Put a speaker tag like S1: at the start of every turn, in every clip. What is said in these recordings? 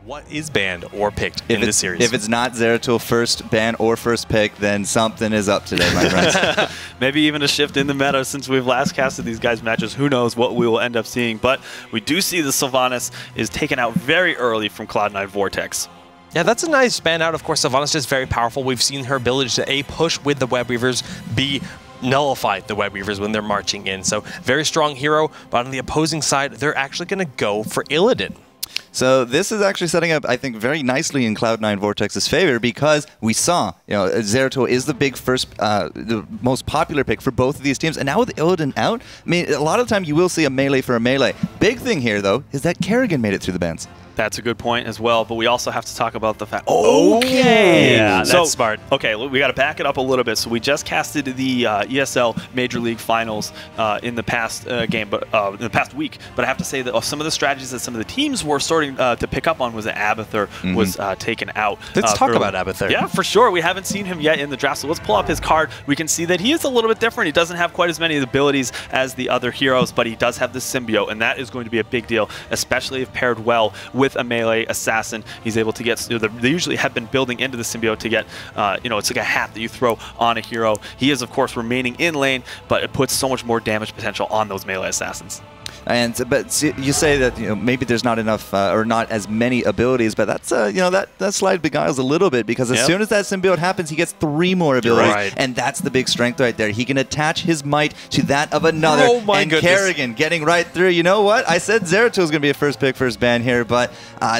S1: What is banned or picked in this series?
S2: If it's not Zeratul first ban or first pick, then something is up today, my friends.
S3: Maybe even a shift in the meta since we've last casted these guys' matches. Who knows what we will end up seeing. But we do see the Sylvanas is taken out very early from Cloud9 Vortex.
S1: Yeah, that's a nice ban out. Of course, Sylvanas is very powerful. We've seen her ability to A, push with the Web Weavers, B, nullify the Web Weavers when they're marching in. So very strong hero, but on the opposing side, they're actually going to go for Illidan.
S2: So this is actually setting up, I think, very nicely in Cloud9 Vortex's favor because we saw, Zeratul is the big first, the most popular pick for both of these teams. And now with Illidan out, I mean, a lot of the time you will see a melee for a melee. Big thing here, though, is that Kerrigan made it through the bans.
S3: That's a good point as well, but we also have to talk about the fact... Okay!
S1: Yeah, that's smart.
S3: Okay, we got to back it up a little bit. So we just casted the ESL Major League Finals in the past in the past week, but I have to say that some of the strategies that some of the teams were starting to pick up on was that Abathur was taken out.
S1: Let's talk about Abathur.
S3: Yeah, for sure. We haven't seen him yet in the draft, so let's pull up his card. We can see that he is a little bit different. He doesn't have quite as many abilities as the other heroes, but he does have the symbiote, and that is going to be a big deal, especially if paired well with a melee assassin. He's able to get, they usually have been building into the symbiote to get, it's like a hat that you throw on a hero. He is, of course, remaining in lane, but it puts so much more damage potential on those melee assassins.
S2: But you say that maybe there's not enough or not as many abilities, but that's that slide beguiles a little bit because as soon as that symbiote happens, he gets 3 more abilities, and that's the big strength right there. He can attach his might to that of another.
S1: Oh my goodness.
S2: Kerrigan getting right through. You know what? I said Zeratul is going to be a first pick, first ban here, but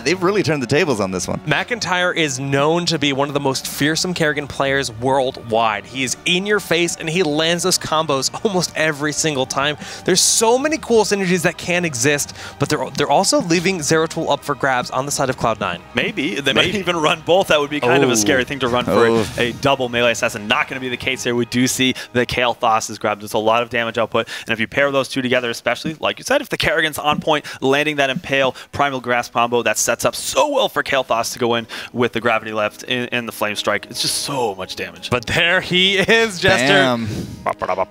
S2: they've really turned the tables on this one.
S1: McIntyre is known to be one of the most fearsome Kerrigan players worldwide. He is in your face, and he lands those combos almost every single time. There's so many cool synergies that can exist, but they're also leaving Zeratul up for grabs on the side of Cloud9.
S3: Maybe. They might even run both. That would be kind of a scary thing to run for a double melee assassin. Not going to be the case here. We do see the Kael'thas is grabbed. There's a lot of damage output, and if you pair those two together, especially, like you said, if the Kerrigan's on point, landing that Impale Primal Grasp combo, that sets up so well for Kael'thas to go in with the Gravity Left and the Flame Strike. It's just so much damage.
S1: But there he is, Jester.
S2: Bam.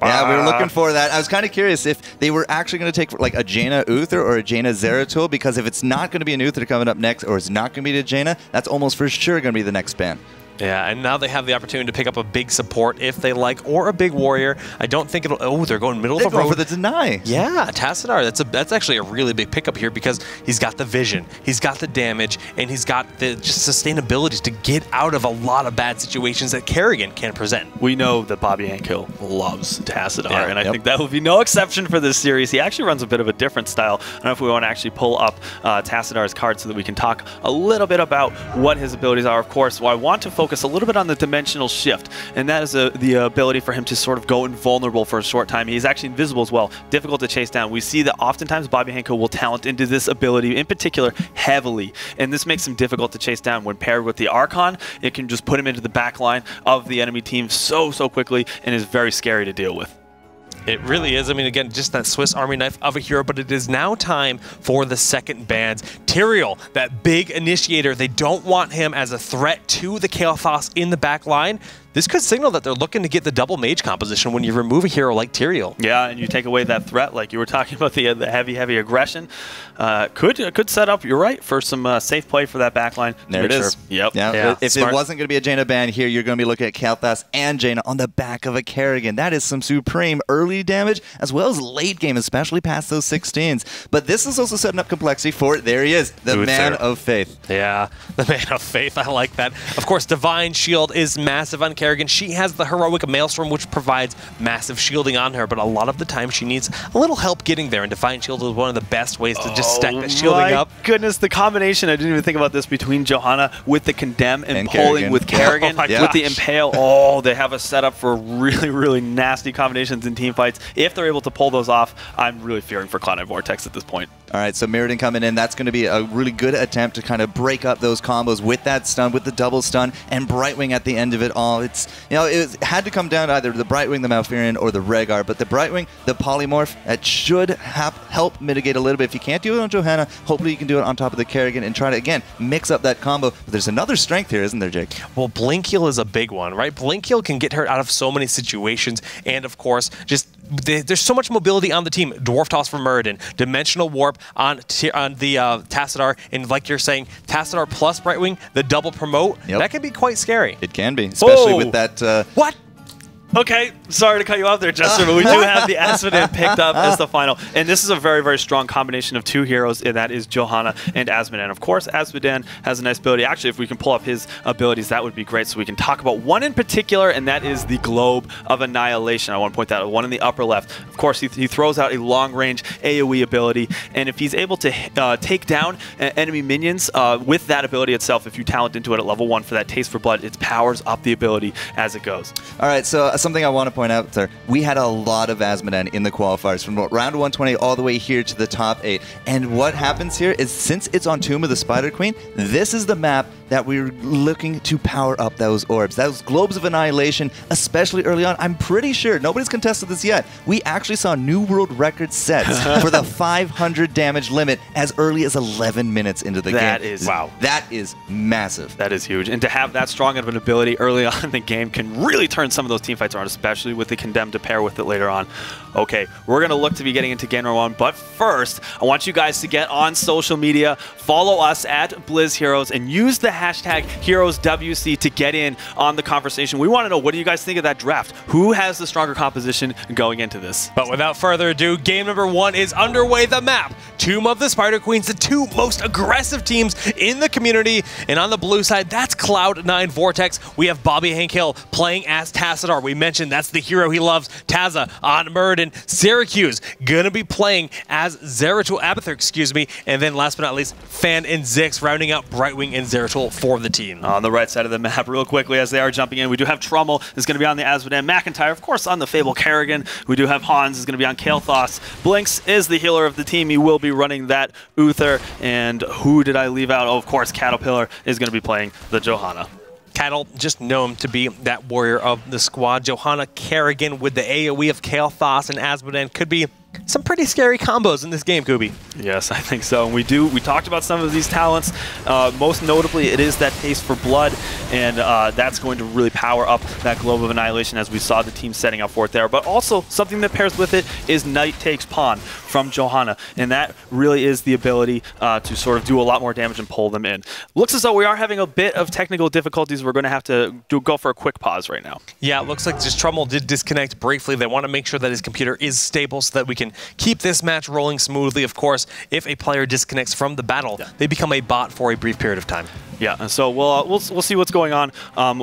S2: Yeah, we were looking for that. I was kind of curious if they were actually going to take like a Jaina Uther or a Jaina Zeratul, because if it's not going to be an Uther coming up next, or it's not going to be the Jaina, that's almost for sure going to be the next ban.
S1: Yeah, and now they have the opportunity to pick up a big support if they like, or a big warrior. I don't think it'll... Oh, they're going middle of the road.
S2: for the deny.
S1: Yeah, Tazza. That's actually a really big pickup here because he's got the vision, he's got the damage, and he's got the just sustainability to get out of a lot of bad situations that Kerrigan can present.
S3: We know that Bobby Hankill loves Tazza, and I think that will be no exception for this series. He actually runs a bit of a different style. I don't know if we want to actually pull up Tazza's card so that we can talk a little bit about what his abilities are. Of course, I want to focus a little bit on the dimensional shift, and that is the ability for him to sort of go invulnerable for a short time. He's actually invisible as well, difficult to chase down. We see that oftentimes Bobby Hankill will talent into this ability in particular heavily, and this makes him difficult to chase down. When paired with the Archon, it can just put him into the back line of the enemy team so quickly, and is very scary to deal with.
S1: It really is. I mean, again, just that Swiss Army knife of a hero, but it is now time for the second bans. Tyrael, that big initiator, they don't want him as a threat to the Kael'thas in the back line. This could signal that they're looking to get the double mage composition when you remove a hero like Tyrael.
S3: Yeah, and you take away that threat, like you were talking about, the heavy aggression. Could set up, you're right, for some safe play for that backline.
S2: There it is.
S3: Yep.
S2: Yeah. If it wasn't going to be a Jaina ban here, you're going to be looking at Kael'thas and Jaina on the back of a Kerrigan. That is some supreme early damage, as well as late game, especially past those 16s. But this is also setting up complexity for, there he is, the man of faith.
S1: Yeah, the man of faith. I like that. Of course, Divine Shield is massive on Kerrigan. She has the heroic Maelstrom, which provides massive shielding on her, but a lot of the time she needs a little help getting there, and Divine Shield is one of the best ways to just stack that shielding up.
S3: Goodness, the combination, I didn't even think about this, between Johanna with the Condemn and pulling with Kerrigan with the Impale. Oh, they have a setup for really nasty combinations in team fights. If they're able to pull those off, I'm really fearing for Cloud9 Vortex at this point.
S2: All right, so Mirrodin coming in. That's going to be a really good attempt to kind of break up those combos with that stun, with the double stun, and Brightwing at the end of it all. It's, it had to come down to either the Brightwing, the Malfurion, or the Rhaegar, but the Brightwing, the Polymorph, that should help mitigate a little bit. If you can't do it on Johanna, hopefully you can do it on top of the Kerrigan and try to, again, mix up that combo. But there's another strength here, isn't there, Jake?
S1: Well, Blink Heal is a big one, right? Blink Heal can get her out of so many situations, and of course, just there's so much mobility on the team. Dwarf Toss for Muradin, Dimensional Warp on the Tassadar, and like you're saying, Tassadar plus Brightwing, the double promote, that can be quite scary.
S2: It can be, especially with that...
S1: What?
S3: Okay, sorry to cut you off there, Jester, but we do have the Asmodee picked up as the final. And this is a very, very strong combination of two heroes, and that is Johanna and Asmodee. Of course, Asmodee has a nice ability. Actually, if we can pull up his abilities, that would be great. So we can talk about one in particular, and that is the Globe of Annihilation. I want to point that out, one in the upper left. Of course, he throws out a long-range AoE ability, and if he's able to take down enemy minions with that ability itself, if you talent into it at level 1 for that Taste for Blood, it powers up the ability as it goes.
S2: All right, so something I want to point out there, we had a lot of Asmodee in the qualifiers from round 120 all the way here to the top 8. And what happens here is, since it's on Tomb of the Spider Queen, this is the map that we're looking to power up those orbs. Those Globes of Annihilation, especially early on, I'm pretty sure, nobody's contested this yet, we actually saw new world record sets for the 500 damage limit as early as 11 minutes into the game.
S3: Wow.
S2: That is massive.
S3: That is huge. And to have that strong of an ability early on in the game can really turn some of those teamfights around, especially with the Condemned to pair with it later on. Okay, we're going to look to be getting into game number 1, but first, I want you guys to get on social media, follow us at Blizz Heroes, and use the hashtag HeroesWC to get in on the conversation. We want to know, what do you guys think of that draft? Who has the stronger composition going into this?
S1: But without further ado, game number 1 is underway. The map, Tomb of the Spider Queens, the two most aggressive teams in the community. And on the blue side, that's Cloud9 Vortex. We have Bobby Hankill playing as Tassadar. We mentioned that's the hero he loves. Tazza on Muradin. Syracuse gonna be playing as Zeratul Abathur, excuse me. And then last but not least, Fan and Zixz rounding out Brightwing and Zeratul for the team.
S3: On the right side of the map, real quickly, as they are jumping in, we do have Trummel is going to be on the Asmodee, McIntyre, of course, on the Fable Kerrigan. We do have Hans is going to be on Kael'thas. Blinks is the healer of the team. He will be running that Uther. And who did I leave out? Oh, of course, Cattlepillar is going to be playing the Johanna.
S1: Cattle, just known to be that warrior of the squad. Johanna Kerrigan with the AoE of Kael'thas and Asmodee could be some pretty scary combos in this game, Kubi.
S3: Yes, I think so. And we talked about some of these talents. Most notably, it is that Taste for Blood, and that's going to really power up that Globe of Annihilation as we saw the team setting up for it there. But also, something that pairs with it is Knight Takes Pawn from Johanna, and that really is the ability to sort of do a lot more damage and pull them in. Looks as though we are having a bit of technical difficulties. We're going to have to go for a quick pause right now.
S1: Yeah, it looks like just Trummel did disconnect briefly. They want to make sure that his computer is stable so that we can keep this match rolling smoothly. Of course, if a player disconnects from the battle, they become a bot for a brief period of time.
S3: Yeah, and so we'll see what's going on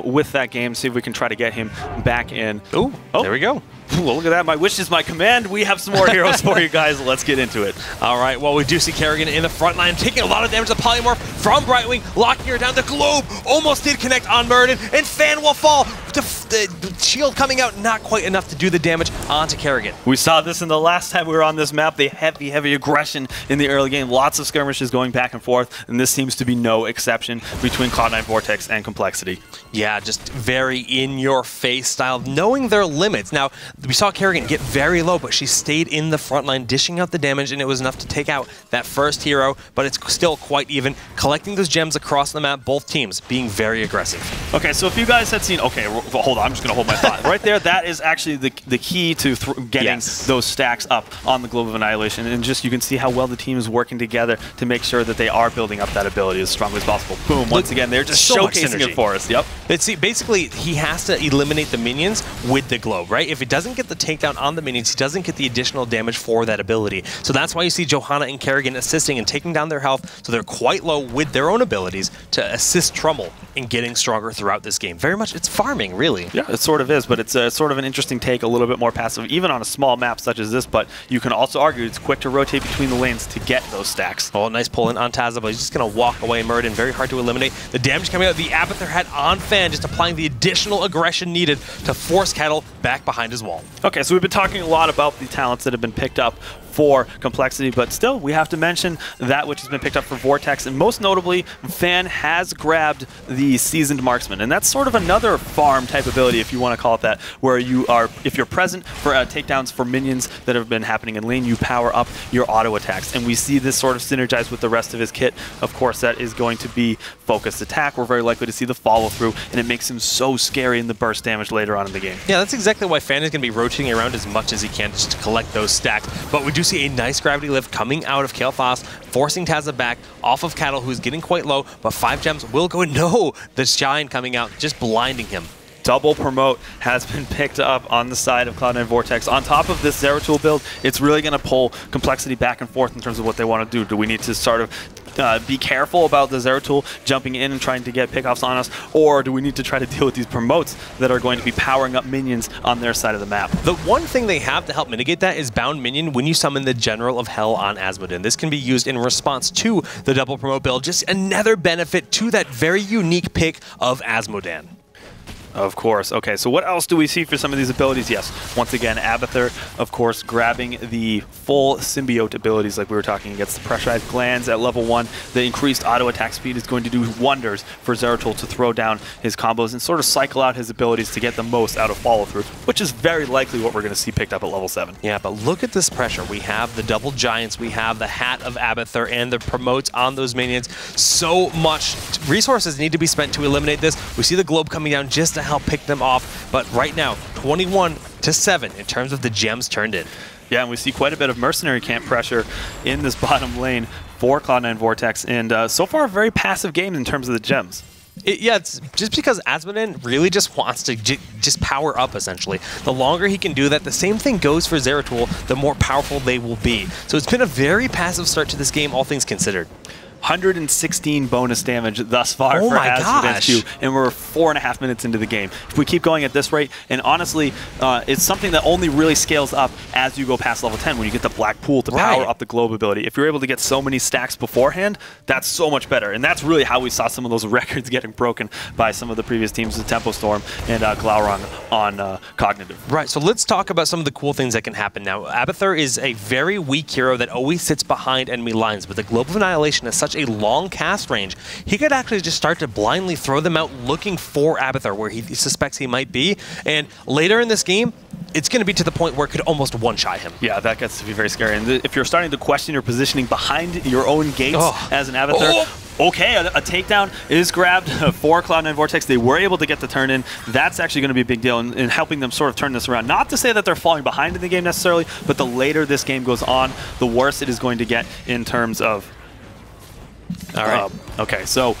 S3: with that game, see if we can try to get him back in.
S1: Ooh, there we go.
S3: Well, look at that. My wish is my command. We have some more heroes for you guys. Let's get into it.
S1: All right. Well, we do see Kerrigan in the front line, taking a lot of damage to Polymorph from Brightwing, locking her down. The Globe almost did connect on Muradin, and Fan will fall. The shield coming out, not quite enough to do the damage onto Kerrigan.
S3: We saw this in the last time we were on this map. The heavy aggression in the early game. Lots of skirmishes going back and forth, and this seems to be no exception between Cloud9 Vortex and compLexity.
S1: Yeah, just very in-your-face style, knowing their limits. Now, we saw Kerrigan get very low, but she stayed in the front line, dishing out the damage, and it was enough to take out that first hero, but it's still quite even. Collecting those gems across the map, both teams being very aggressive.
S3: Okay, so if you guys had seen... Okay, hold on, I'm just going to hold my thought. Right there, that is actually the key to getting those stacks up on the Globe of Annihilation, and just you can see how well the team is working together to make sure that they are building up that ability as strongly as possible. Boom, once again, they're just
S1: so
S3: showcasing it for us. Yep.
S1: See, basically, he has to eliminate the minions with the Globe, right? If it doesn't get the takedown on the minions, he doesn't get the additional damage for that ability. So that's why you see Johanna and Kerrigan assisting and taking down their health, so they're quite low with their own abilities to assist Trummel in getting stronger throughout this game. Very much, it's farming, really.
S3: Yeah, it sort of is, but it's sort of an interesting take, a little bit more passive, even on a small map such as this, but you can also argue it's quick to rotate between the lanes to get those stacks.
S1: Oh, nice pull in on Tazza, but he's just going to walk away. Muradin, very hard to eliminate. The damage coming out, the Abathur hat on Fan, just applying the additional aggression needed to force Cattle back behind his wall.
S3: Okay, so we've been talking a lot about the talents that have been picked up for compLexity. But still, we have to mention that which has been picked up for Vortex, and most notably, Fan has grabbed the Seasoned Marksman, and that's sort of another farm type ability, if you want to call it that, where you are, if you're present for takedowns for minions that have been happening in lane, you power up your auto attacks, and we see this sort of synergize with the rest of his kit. Of course, that is going to be focused attack. We're very likely to see the follow through, and it makes him so scary in the burst damage later on in the game.
S1: Yeah, that's exactly why Fan is going to be rotating around as much as he can just to collect those stacks. But we do see a nice gravity lift coming out of Kael'thas, forcing Tazza back off of Cattle, who's getting quite low, but 5 gems will go. No, the shine coming out, just blinding him.
S3: Double promote has been picked up on the side of Cloud9 Vortex. On top of this Zeratul build, it's really going to pull compLexity back and forth in terms of what they want to do. Do we need to sort of be careful about the Zeratul jumping in and trying to get pickoffs on us, or do we need to try to deal with these promotes that are going to be powering up minions on their side of the map?
S1: The one thing they have to help mitigate that is Bound Minion when you summon the General of Hell on Asmodee. This can be used in response to the double promote build, just another benefit to that very unique pick of Asmodee.
S3: Of course. Okay, so what else do we see for some of these abilities? Yes, once again, Abathur, of course, grabbing the full symbiote abilities like we were talking against the pressurized glands at level 1. The increased auto attack speed is going to do wonders for Zeratul to throw down his combos and sort of cycle out his abilities to get the most out of follow through, which is very likely what we're going to see picked up at level 7.
S1: Yeah, but look at this pressure. We have the double giants, we have the hat of Abathur, and the promotes on those minions. So much resources need to be spent to eliminate this. We see the globe coming down just to help pick them off, but right now 21-7 in terms of the gems turned in.
S3: Yeah, and we see quite a bit of mercenary camp pressure in this bottom lane for Cloud9 Vortex, and so far a very passive game in terms of the gems.
S1: Yeah, it's just because Asmodee really just wants to just power up, essentially. The longer he can do that, the same thing goes for Zeratul, the more powerful they will be. So it's been a very passive start to this game, all things considered.
S3: 116 bonus damage thus far for Asmodee, and we're 4.5 minutes into the game. If we keep going at this rate, and honestly, it's something that only really scales up as you go past level 10 when you get the black pool to power up the globe ability. If you're able to get so many stacks beforehand, that's so much better, and that's really how we saw some of those records getting broken by some of the previous teams with Tempo Storm and Glaurung on Cognitive.
S1: Right, so let's talk about some of the cool things that can happen now. Abathur is a very weak hero that always sits behind enemy lines, but the Globe of Annihilation has such a long cast range, he could actually just start to blindly throw them out looking for Abathur where he suspects he might be, and later in this game, it's going to be to the point where it could almost one-shot him.
S3: Yeah, that gets to be very scary. And if you're starting to question your positioning behind your own gates as an Abathur, okay, a takedown is grabbed for Cloud9 Vortex. They were able to get the turn in. That's actually going to be a big deal in helping them sort of turn this around. Not to say that they're falling behind in the game necessarily, but the later this game goes on, the worse it is going to get in terms of...
S1: All right.
S3: Okay, so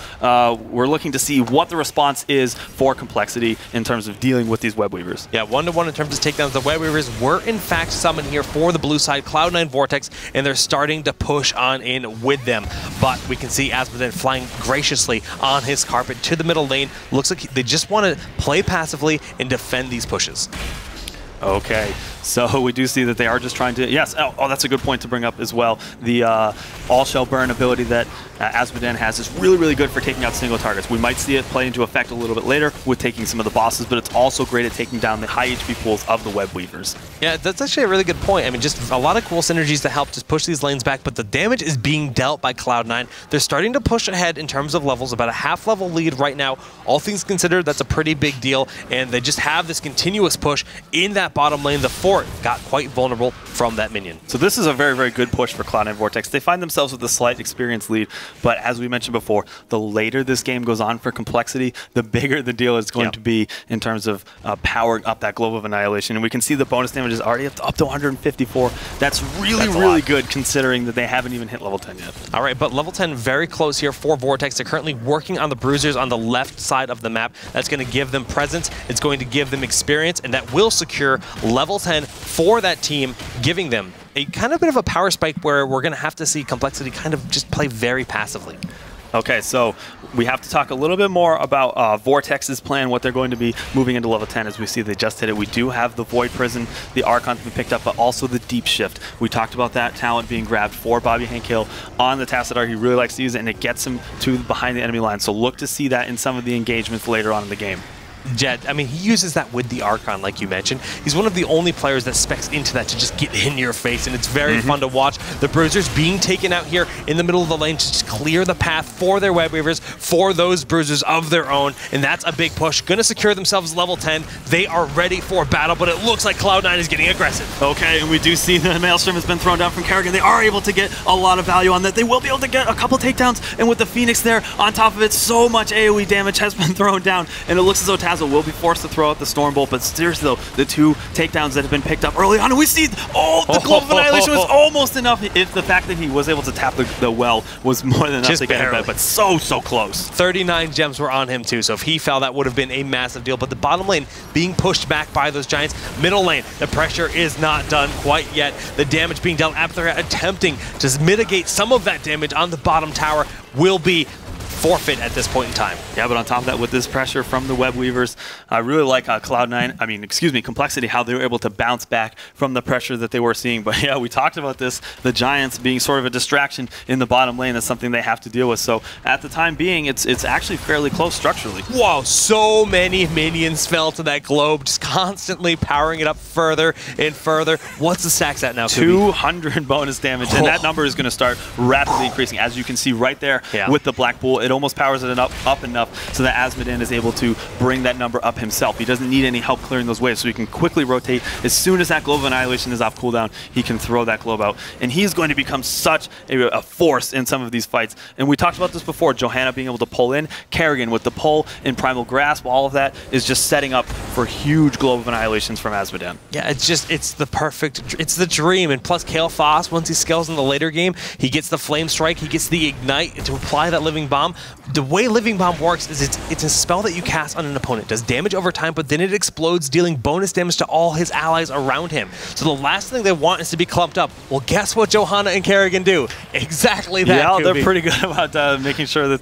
S3: we're looking to see what the response is for compLexity in terms of dealing with these web weavers.
S1: Yeah, 1-to-1 in terms of takedowns. The web weavers were in fact summoned here for the blue side, Cloud9 Vortex, and they're starting to push on in with them. But we can see Asmodee flying graciously on his carpet to the middle lane. Looks like they just want to play passively and defend these pushes.
S3: Okay, so we do see that they are just trying to... Yes, oh, that's a good point to bring up as well. The all-shell burn ability that Asmodee has is really, really good for taking out single targets. We might see it play into effect a little bit later with taking some of the bosses, but it's also great at taking down the high HP pools of the web weavers.
S1: Yeah, that's actually a really good point. I mean, just a lot of cool synergies to help just push these lanes back, but the damage is being dealt by Cloud9. They're starting to push ahead in terms of levels, about a half-level lead right now. All things considered, that's a pretty big deal, and they just have this continuous push in that bottom lane. The fort got quite vulnerable from that minion.
S3: So this is a very, very good push for Cloud9 Vortex. They find themselves with a slight experience lead, but as we mentioned before, the later this game goes on for compLexity, the bigger the deal is going to be in terms of powering up that Globe of Annihilation. And we can see the bonus damage is already up to 154. That's really good considering that they haven't even hit level 10 yet.
S1: All right, but level 10 very close here for Vortex. They're currently working on the bruisers on the left side of the map. That's going to give them presence, it's going to give them experience, and that will secure level 10 for that team, giving them a kind of bit of a power spike where we're going to have to see compLexity kind of just play very passively.
S3: Okay, so we have to talk a little bit more about Vortex's plan, what they're going to be moving into level 10. As we see, they just hit it. We do have the Void Prison, the Archon's been picked up, but also the Deep Shift. We talked about that talent being grabbed for Bobby Hankill on the Tassadar. He really likes to use it, and it gets him to behind the enemy line. So look to see that in some of the engagements later on in the game.
S1: Jet, I mean, he uses that with the Archon, like you mentioned. He's one of the only players that specs into that to just get in your face, and it's very fun to watch. The Bruisers being taken out here in the middle of the lane to just clear the path for their Web Weavers, for those Bruisers of their own, and that's a big push. Gonna secure themselves level 10. They are ready for battle, but it looks like Cloud9 is getting aggressive.
S3: Okay, and we do see the Maelstrom has been thrown down from Kerrigan. They are able to get a lot of value on that. They will be able to get a couple takedowns, and with the Phoenix there on top of it, so much AoE damage has been thrown down, and it looks as though Tazza will be forced to throw out the Stormbolt, but seriously though, the 2 takedowns that have been picked up early on, and we see, the Globe of Annihilation was almost enough. If the fact that he was able to tap the well was more than enough to get him back, but so close.
S1: 39 gems were on him too, so if he fell, that would have been a massive deal, but the bottom lane being pushed back by those Giants. Middle lane, the pressure is not done quite yet. The damage being dealt, Apauloh attempting to mitigate some of that damage on the bottom tower will be forfeit at this point in time.
S3: Yeah, but on top of that, with this pressure from the Web Weavers, I really like compLexity, how they were able to bounce back from the pressure that they were seeing. But yeah, we talked about this, the Giants being sort of a distraction in the bottom lane. That's something they have to deal with. So at the time being, it's actually fairly close structurally.
S1: Wow, so many minions fell to that globe, just constantly powering it up further and further. What's the stacks at now,
S3: 200 bonus damage, and that number is going to start rapidly increasing. As you can see right there with the Black Bull, it almost powers it up enough so that Azmodan is able to bring that number up himself. He doesn't need any help clearing those waves, so he can quickly rotate. As soon as that Globe of Annihilation is off cooldown, he can throw that globe out. And he's going to become such a force in some of these fights. And we talked about this before, Johanna being able to pull in, Kerrigan with the pull in Primal Grasp, all of that is just setting up for huge Globe of Annihilations from Azmodan.
S1: Yeah, it's the perfect, it's the dream. And plus Kale Foss, once he scales in the later game, he gets the Flame Strike, he gets the Ignite to apply that Living Bomb. The way Living Bomb works is it's a spell that you cast on an opponent. It does damage over time, but then it explodes, dealing bonus damage to all his allies around him. So the last thing they want is to be clumped up. Well, guess what Johanna and Kerrigan do? Exactly that.
S3: Yeah, they're pretty good about making sure that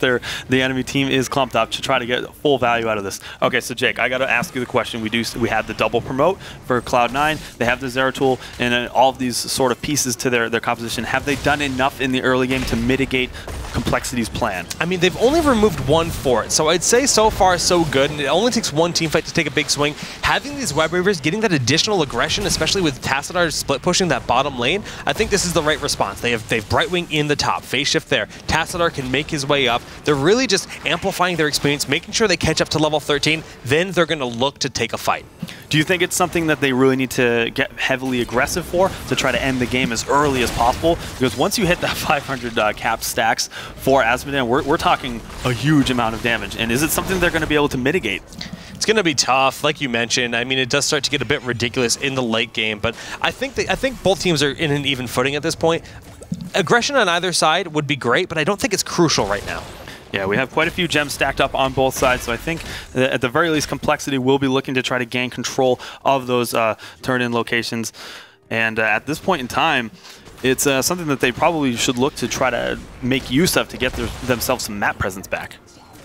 S3: the enemy team is clumped up to try to get full value out of this. Okay, so Jake, I got to ask you the question. We have the double promote for Cloud9. They have the Zeratul and all of these sort of pieces to their composition. Have they done enough in the early game to mitigate compLexity's plan?
S1: I mean, they've only removed one for it, so I'd say so far so good, and it only takes one team fight to take a big swing. Having these Web Weavers, getting that additional aggression, especially with Tassadar split pushing that bottom lane, I think this is the right response. They've Brightwing in the top, phase shift there. Tassadar can make his way up. They're really just amplifying their experience, making sure they catch up to level 13, then they're going to look to take a fight.
S3: Do you think it's something that they really need to get heavily aggressive for to try to end the game as early as possible? Because once you hit that 500 cap stacks for Azmodan, we're talking a huge amount of damage. And is it something they're going to be able to mitigate?
S1: It's going to be tough, like you mentioned. I mean, it does start to get a bit ridiculous in the late game, but I think both teams are in an even footing at this point. Aggression on either side would be great, but I don't think it's crucial right now.
S3: Yeah, we have quite a few gems stacked up on both sides, so I think at the very least, compLexity will be looking to try to gain control of those turn-in locations. And at this point in time, it's something that they probably should look to try to make use of to get themselves some map presence back.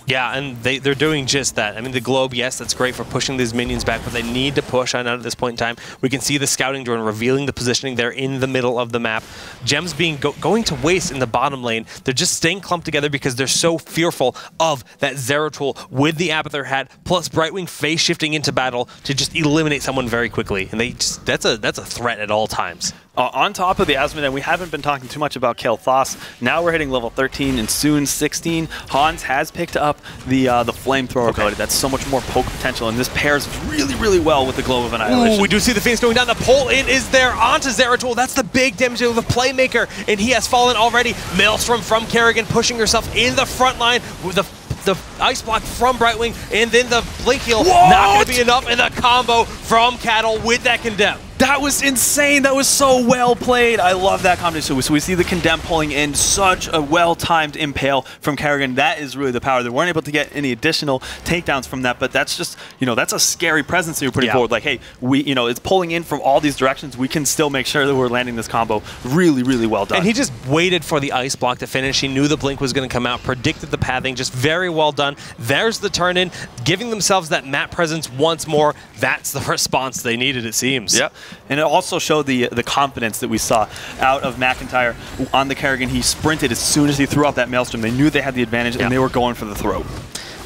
S1: Yeah, and they're doing just that. I mean, the globe, yes, that's great for pushing these minions back, but they need to push on out at this point in time. We can see the scouting drone revealing the positioning there in the middle of the map. Gems being going to waste in the bottom lane. They're just staying clumped together because they're so fearful of that Zeratul with the Apauloh hat, plus Brightwing phase shifting into battle to just eliminate someone very quickly. And that's a threat at all times.
S3: On top of the Azmodan, we haven't been talking too much about Kael'thas. Now we're hitting level 13 and soon 16. Hans has picked up the flamethrower ability. That's so much more poke potential, and this pairs really, really well with the Globe of Annihilation.
S1: Ooh, we do see the Phoenix going down. The pull-in is there onto Zeratul. That's the big damage of the Playmaker, and he has fallen already. Maelstrom from Kerrigan pushing herself in the front line with the Ice Block from Brightwing, and then the Blink Heal. What? Not going to be enough, and the combo from Cattle with that Condemn.
S3: That was insane. That was so well played. I love that combination. So we see the Condemn pulling in, such a well-timed Impale from Kerrigan. That is really the power. They weren't able to get any additional takedowns from that, but that's just, that's a scary presence that you're putting forward. Like, hey, it's pulling in from all these directions. We can still make sure that we're landing this combo. Really, really well done.
S1: And he just waited for the Ice Block to finish. He knew the Blink was going to come out, predicted the pathing, just very well done. There's the turn-in, giving themselves that map presence once more. That's the response they needed, it seems.
S3: Yep. And it also showed the confidence that we saw out of McIntyre on the Kerrigan. He sprinted as soon as he threw out that Maelstrom. They knew they had the advantage, and they were going for the throat.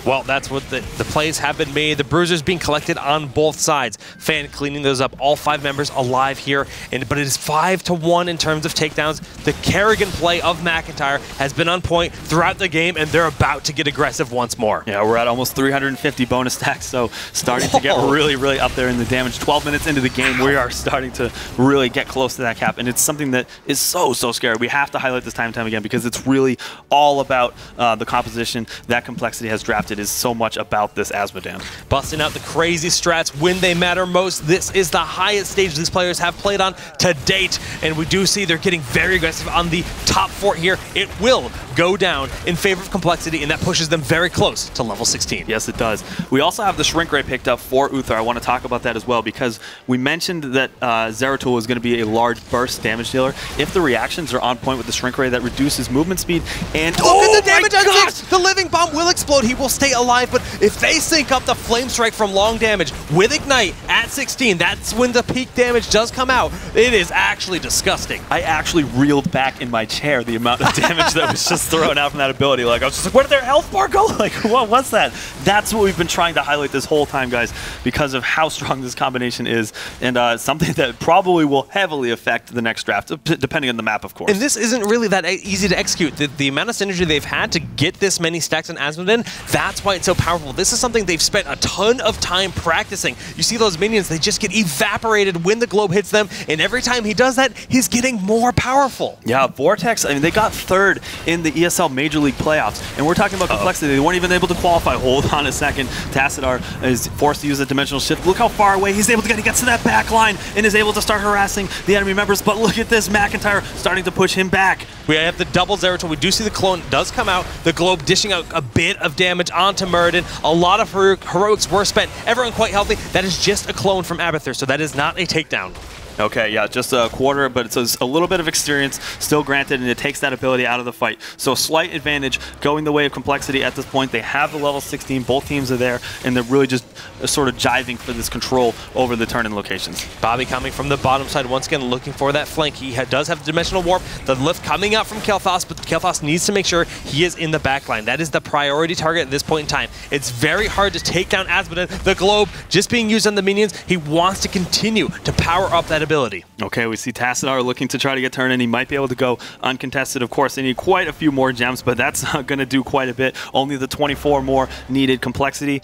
S1: Well, that's what the plays have been made. The bruisers being collected on both sides. Fan cleaning those up. All 5 members alive here. But it is 5-1 in terms of takedowns. The Kerrigan play of McIntyre has been on point throughout the game, and they're about to get aggressive once more.
S3: Yeah, we're at almost 350 bonus stacks, so starting to get really, really up there in the damage. 12 minutes into the game, we are starting to really get close to that cap, and it's something that is so scary. We have to highlight this time and time again because it's really all about the composition that compLexity has drafted. Is so much about this Azmodan.
S1: Busting out the crazy strats when they matter most. This is the highest stage these players have played on to date, and we do see they're getting very aggressive on the top fort here. It will go down in favor of compLexity, and that pushes them very close to level 16.
S3: Yes, it does. We also have the Shrink Ray picked up for Uther. I want to talk about that as well because we mentioned that Zeratul is going to be a large burst damage dealer. If the reactions are on point with the Shrink Ray, that reduces movement speed and
S1: look at the damage on Zixz! The living bomb will explode. He will stay alive, but if they sync up the flame strike from long damage with Ignite at 16, that's when the peak damage does come out. It is actually disgusting.
S3: I actually reeled back in my chair the amount of damage that was just thrown out from that ability. Like, I was just like, where did their health bar go? Like, what's that? That's what we've been trying to highlight this whole time, guys, because of how strong this combination is, and something that probably will heavily affect the next draft, depending on the map, of course.
S1: And this isn't really that easy to execute. The amount of synergy they've had to get this many stacks on Azmodan, that's why it's so powerful. This is something they've spent a ton of time practicing. You see those minions, they just get evaporated when the globe hits them, and every time he does that, he's getting more powerful.
S3: Yeah, Vortex, I mean, they got 3rd in the ESL Major League playoffs, and we're talking about compLexity. They weren't even able to qualify. Hold on a second. Tazza is forced to use a dimensional shift. Look how far away he's able to get. He gets to that back line and is able to start harassing the enemy members, but look at this, McIntyre starting to push him back.
S1: We have the double Zeratul. We do see the clone does come out. The globe dishing out a bit of damage onto Muradin. A lot of heroics were spent. Everyone quite healthy. That is just a clone from Abathur, so that is not a takedown.
S3: Okay, yeah, just a quarter, but it's a little bit of experience still granted, and it takes that ability out of the fight. So a slight advantage going the way of compLexity at this point. They have the level 16, both teams are there, and they're really just sort of jiving for this control over the turn-in locations.
S1: Bobby coming from the bottom side, once again looking for that flank. He does have the Dimensional Warp, the lift coming out from Kael'thas, but Kael'thas needs to make sure he is in the back line. That is the priority target at this point in time. It's very hard to take down Azmodan. The globe just being used on the minions. He wants to continue to power up that ability.
S3: Okay, we see Tazza looking to try to get turned in. He might be able to go uncontested. Of course, they need quite a few more gems, but that's not going to do quite a bit. Only the 24 more needed. compLexity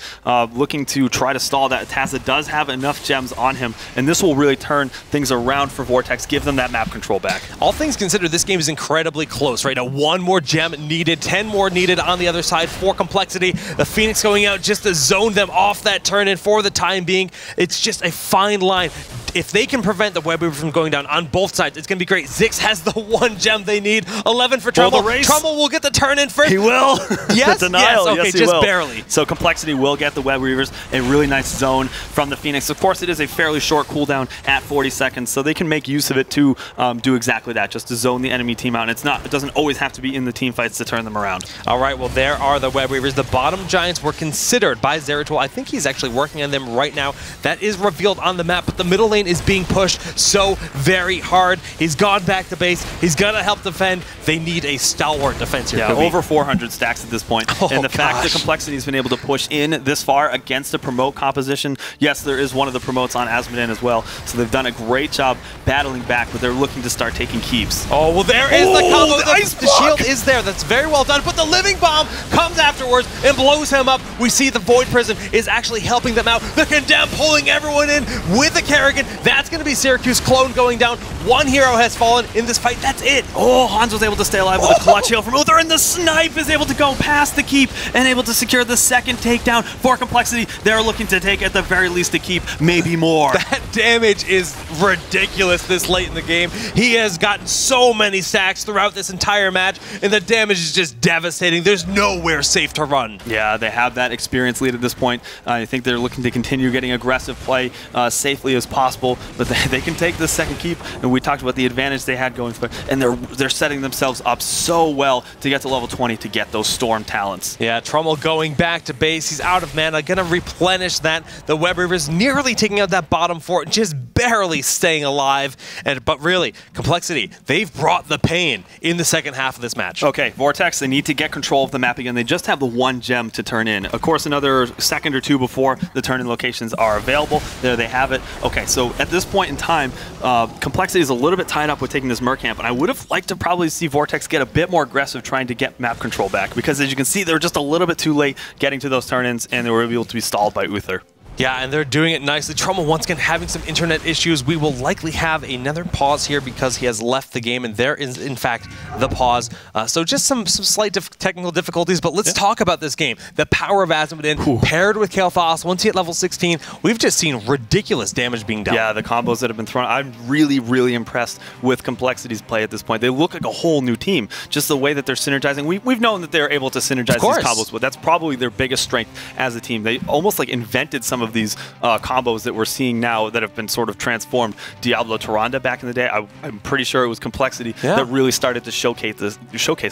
S3: looking to try to stall that. Tazza does have enough gems on him, and this will really turn things around for Vortex, give them that map control back.
S1: All things considered, this game is incredibly close. Right now, 1 more gem needed, 10 more needed on the other side for compLexity. The Phoenix going out just to zone them off that turn-in for the time being. It's just a fine line. If they can prevent the Web Weaver from going down on both sides, it's going to be great. Zixz has the 1 gem they need. 11 for Trummel. Trummel will get the turn-in first.
S3: He will.
S1: Yes?
S3: Denial.
S1: Yes, okay,
S3: yes, he
S1: just
S3: will.
S1: barely.
S3: So compLexity will get the Web Weavers. A really nice zone from the Phoenix. Of course, it is a fairly short cooldown at 40 seconds, so they can make use of it to do exactly that, just to zone the enemy team out. And it doesn't always have to be in the team fights to turn them around.
S1: All right, well, there are the Web Weavers. The bottom giants were considered by Zeratul. I think he's actually working on them right now. That is revealed on the map, but the middle lane is being pushed so very hard. He's gone back to base. He's got to help defend. They need a stalwart defense here.
S3: Yeah, over 400 stacks at this point. And the fact that
S1: gosh.
S3: compLexity has been able to push in this far against a promote composition, yes, there is one of the promotes on Azmodan as well, so they've done a great job battling back, but they're looking to start taking keeps.
S1: Oh, well, there is the combo.
S3: The
S1: The shield is there. That's very well done, but the living bomb comes afterwards and blows him up. We see the Void Prism is actually helping them out. The Condemn pulling everyone in with the Kerrigan. That's going to be Syracuse. Clone going down. 1 hero has fallen in this fight. That's it.
S3: Oh, Hans was able to stay alive with a clutch heal from Uther, and the snipe is able to go past the keep and able to secure the 2nd takedown for compLexity. They're looking to take at the very least a keep, maybe more.
S1: That damage is ridiculous this late in the game. He has gotten so many stacks throughout this entire match, and the damage is just devastating. There's nowhere safe to run.
S3: Yeah, they have that experience lead at this point. I think they're looking to continue getting aggressive play safely as possible, but they can take the 2nd keep, and we talked about the advantage they had going for, and they're setting themselves up so well to to get to level 20 to get those Storm talents.
S1: Yeah, Trummel going back to base. He's out of mana, gonna replenish that. The Web Reaver's nearly taking out that bottom fort, just barely staying alive. But really, compLexity, they've brought the pain in the second half of this match.
S3: Okay, Vortex, they need to get control of the map again. They just have the one gem to turn in. Of course, another second or two before the turn-in locations are available. There they have it. Okay, so at this point in time, compLexity is a little bit tied up with taking this Mercamp, and I would have liked to probably see Vortex get a bit more aggressive trying to get map control back, because as you can see, they were just a little bit too late getting to those turn-ins, and they were able to be stalled by Uther.
S1: Yeah, and they're doing it nicely. Trummel once again having some internet issues. We will likely have another pause here because he has left the game, and there is, in fact, the pause. So just some slight technical difficulties, but let's talk about this game. The power of Azmodan paired with Kael'thas. Once he hit level 16, we've just seen ridiculous damage being done.
S3: Yeah, the combos that have been thrown. I'm really, really impressed with compLexity's play at this point. They look like a whole new team. Just the way that they're synergizing. We've known that they're able to synergize these combos, but that's probably their biggest strength as a team. They almost like invented some of these combos that we're seeing now that have been sort of transformed. Diablo Tyrande back in the day, I'm pretty sure it was compLexity that really started to showcase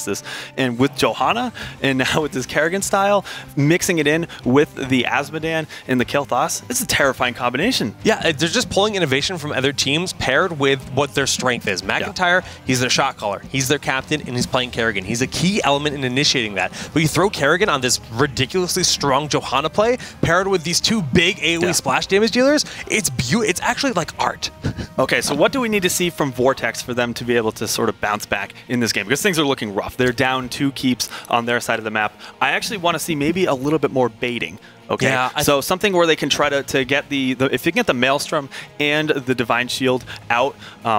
S3: this. And with Johanna, and now with this Kerrigan style, mixing it in with the Azmodan and the Kael'thas, it's a terrifying combination.
S1: Yeah, they're just pulling innovation from other teams paired with what their strength is. McIntyre, he's their shot caller, he's their captain, and he's playing Kerrigan. He's a key element in initiating that. But you throw Kerrigan on this ridiculously strong Johanna play, paired with these two big AoE splash damage dealers, it's actually like art.
S3: Okay, so what do we need to see from Vortex for them to be able to sort of bounce back in this game? Because things are looking rough. They're down 2 keeps on their side of the map. I actually want to see maybe a little bit more baiting. Okay, yeah, so something where they can try to get if you can get the Maelstrom and the Divine Shield out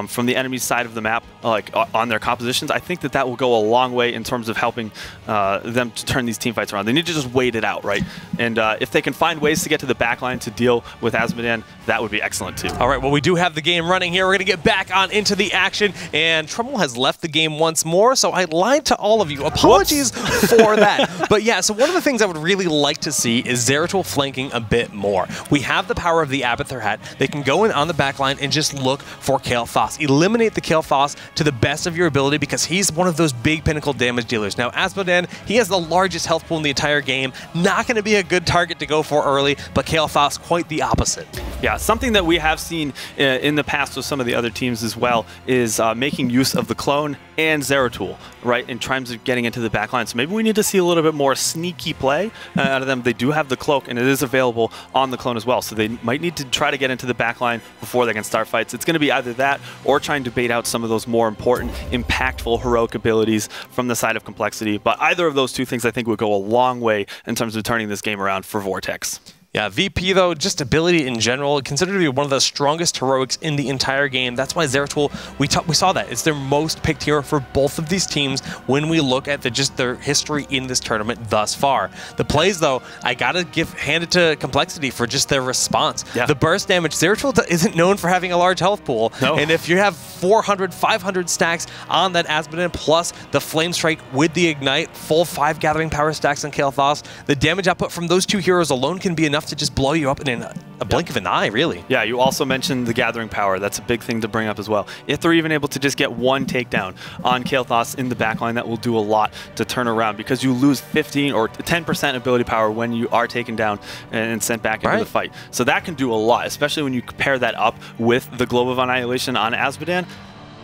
S3: from the enemy side of the map, like on their compositions, I think that will go a long way in terms of helping them to turn these team fights around. They need to just wait it out, right? And if they can find ways to get to the backline to deal with Azmodan, that would be excellent too.
S1: All right, well, we do have the game running here. We're going to get back on into the action, and Trummel has left the game once more, so I lied to all of you. Apologies for that. But yeah, so one of the things I would really like to see is Zeratul flanking a bit more. We have the power of the Abathur hat. They can go in on the back line and just look for Kael'thas. Eliminate the Kael'thas to the best of your ability because he's one of those big pinnacle damage dealers. Now, Azmodan, he has the largest health pool in the entire game. Not going to be a good target to go for early, but Kael'thas, quite the opposite.
S3: Yeah, something that we have seen in the past with some of the other teams as well is making use of the clone and Zeratul, right, in terms of getting into the back line. So maybe we need to see a little bit more sneaky play out of them. They do have the cloak, and it is available on the clone as well. So they might need to try to get into the back line before they can start fights. It's going to be either that or trying to bait out some of those more important, impactful, heroic abilities from the side of compLexity. But either of those two things I think would go a long way in terms of turning this game around for Vortex.
S1: Yeah, VP, though, just ability in general, considered to be one of the strongest heroics in the entire game. That's why Zeratul, we saw that. It's their most picked hero for both of these teams when we look at just their history in this tournament thus far. The plays, though, I got to hand it to compLexity for just their response. Yeah. The burst damage, Zeratul isn't known for having a large health pool. No. And if you have 400, 500 stacks on that Azmodan plus the Flame Strike with the Ignite, full 5 Gathering Power stacks on Kael'thas, the damage output from those 2 heroes alone can be enough to just blow you up in a blink of an eye, really. Yeah, you also mentioned the Gathering Power. That's a big thing to bring up as well. If they're even able to just get 1 takedown on Kael'thas in the backline, that will do a lot to turn around because you lose 15 or 10% ability power when you are taken down and sent back into the fight. So that can do a lot, especially when you pair that up with the Globe of Annihilation on Azmodan.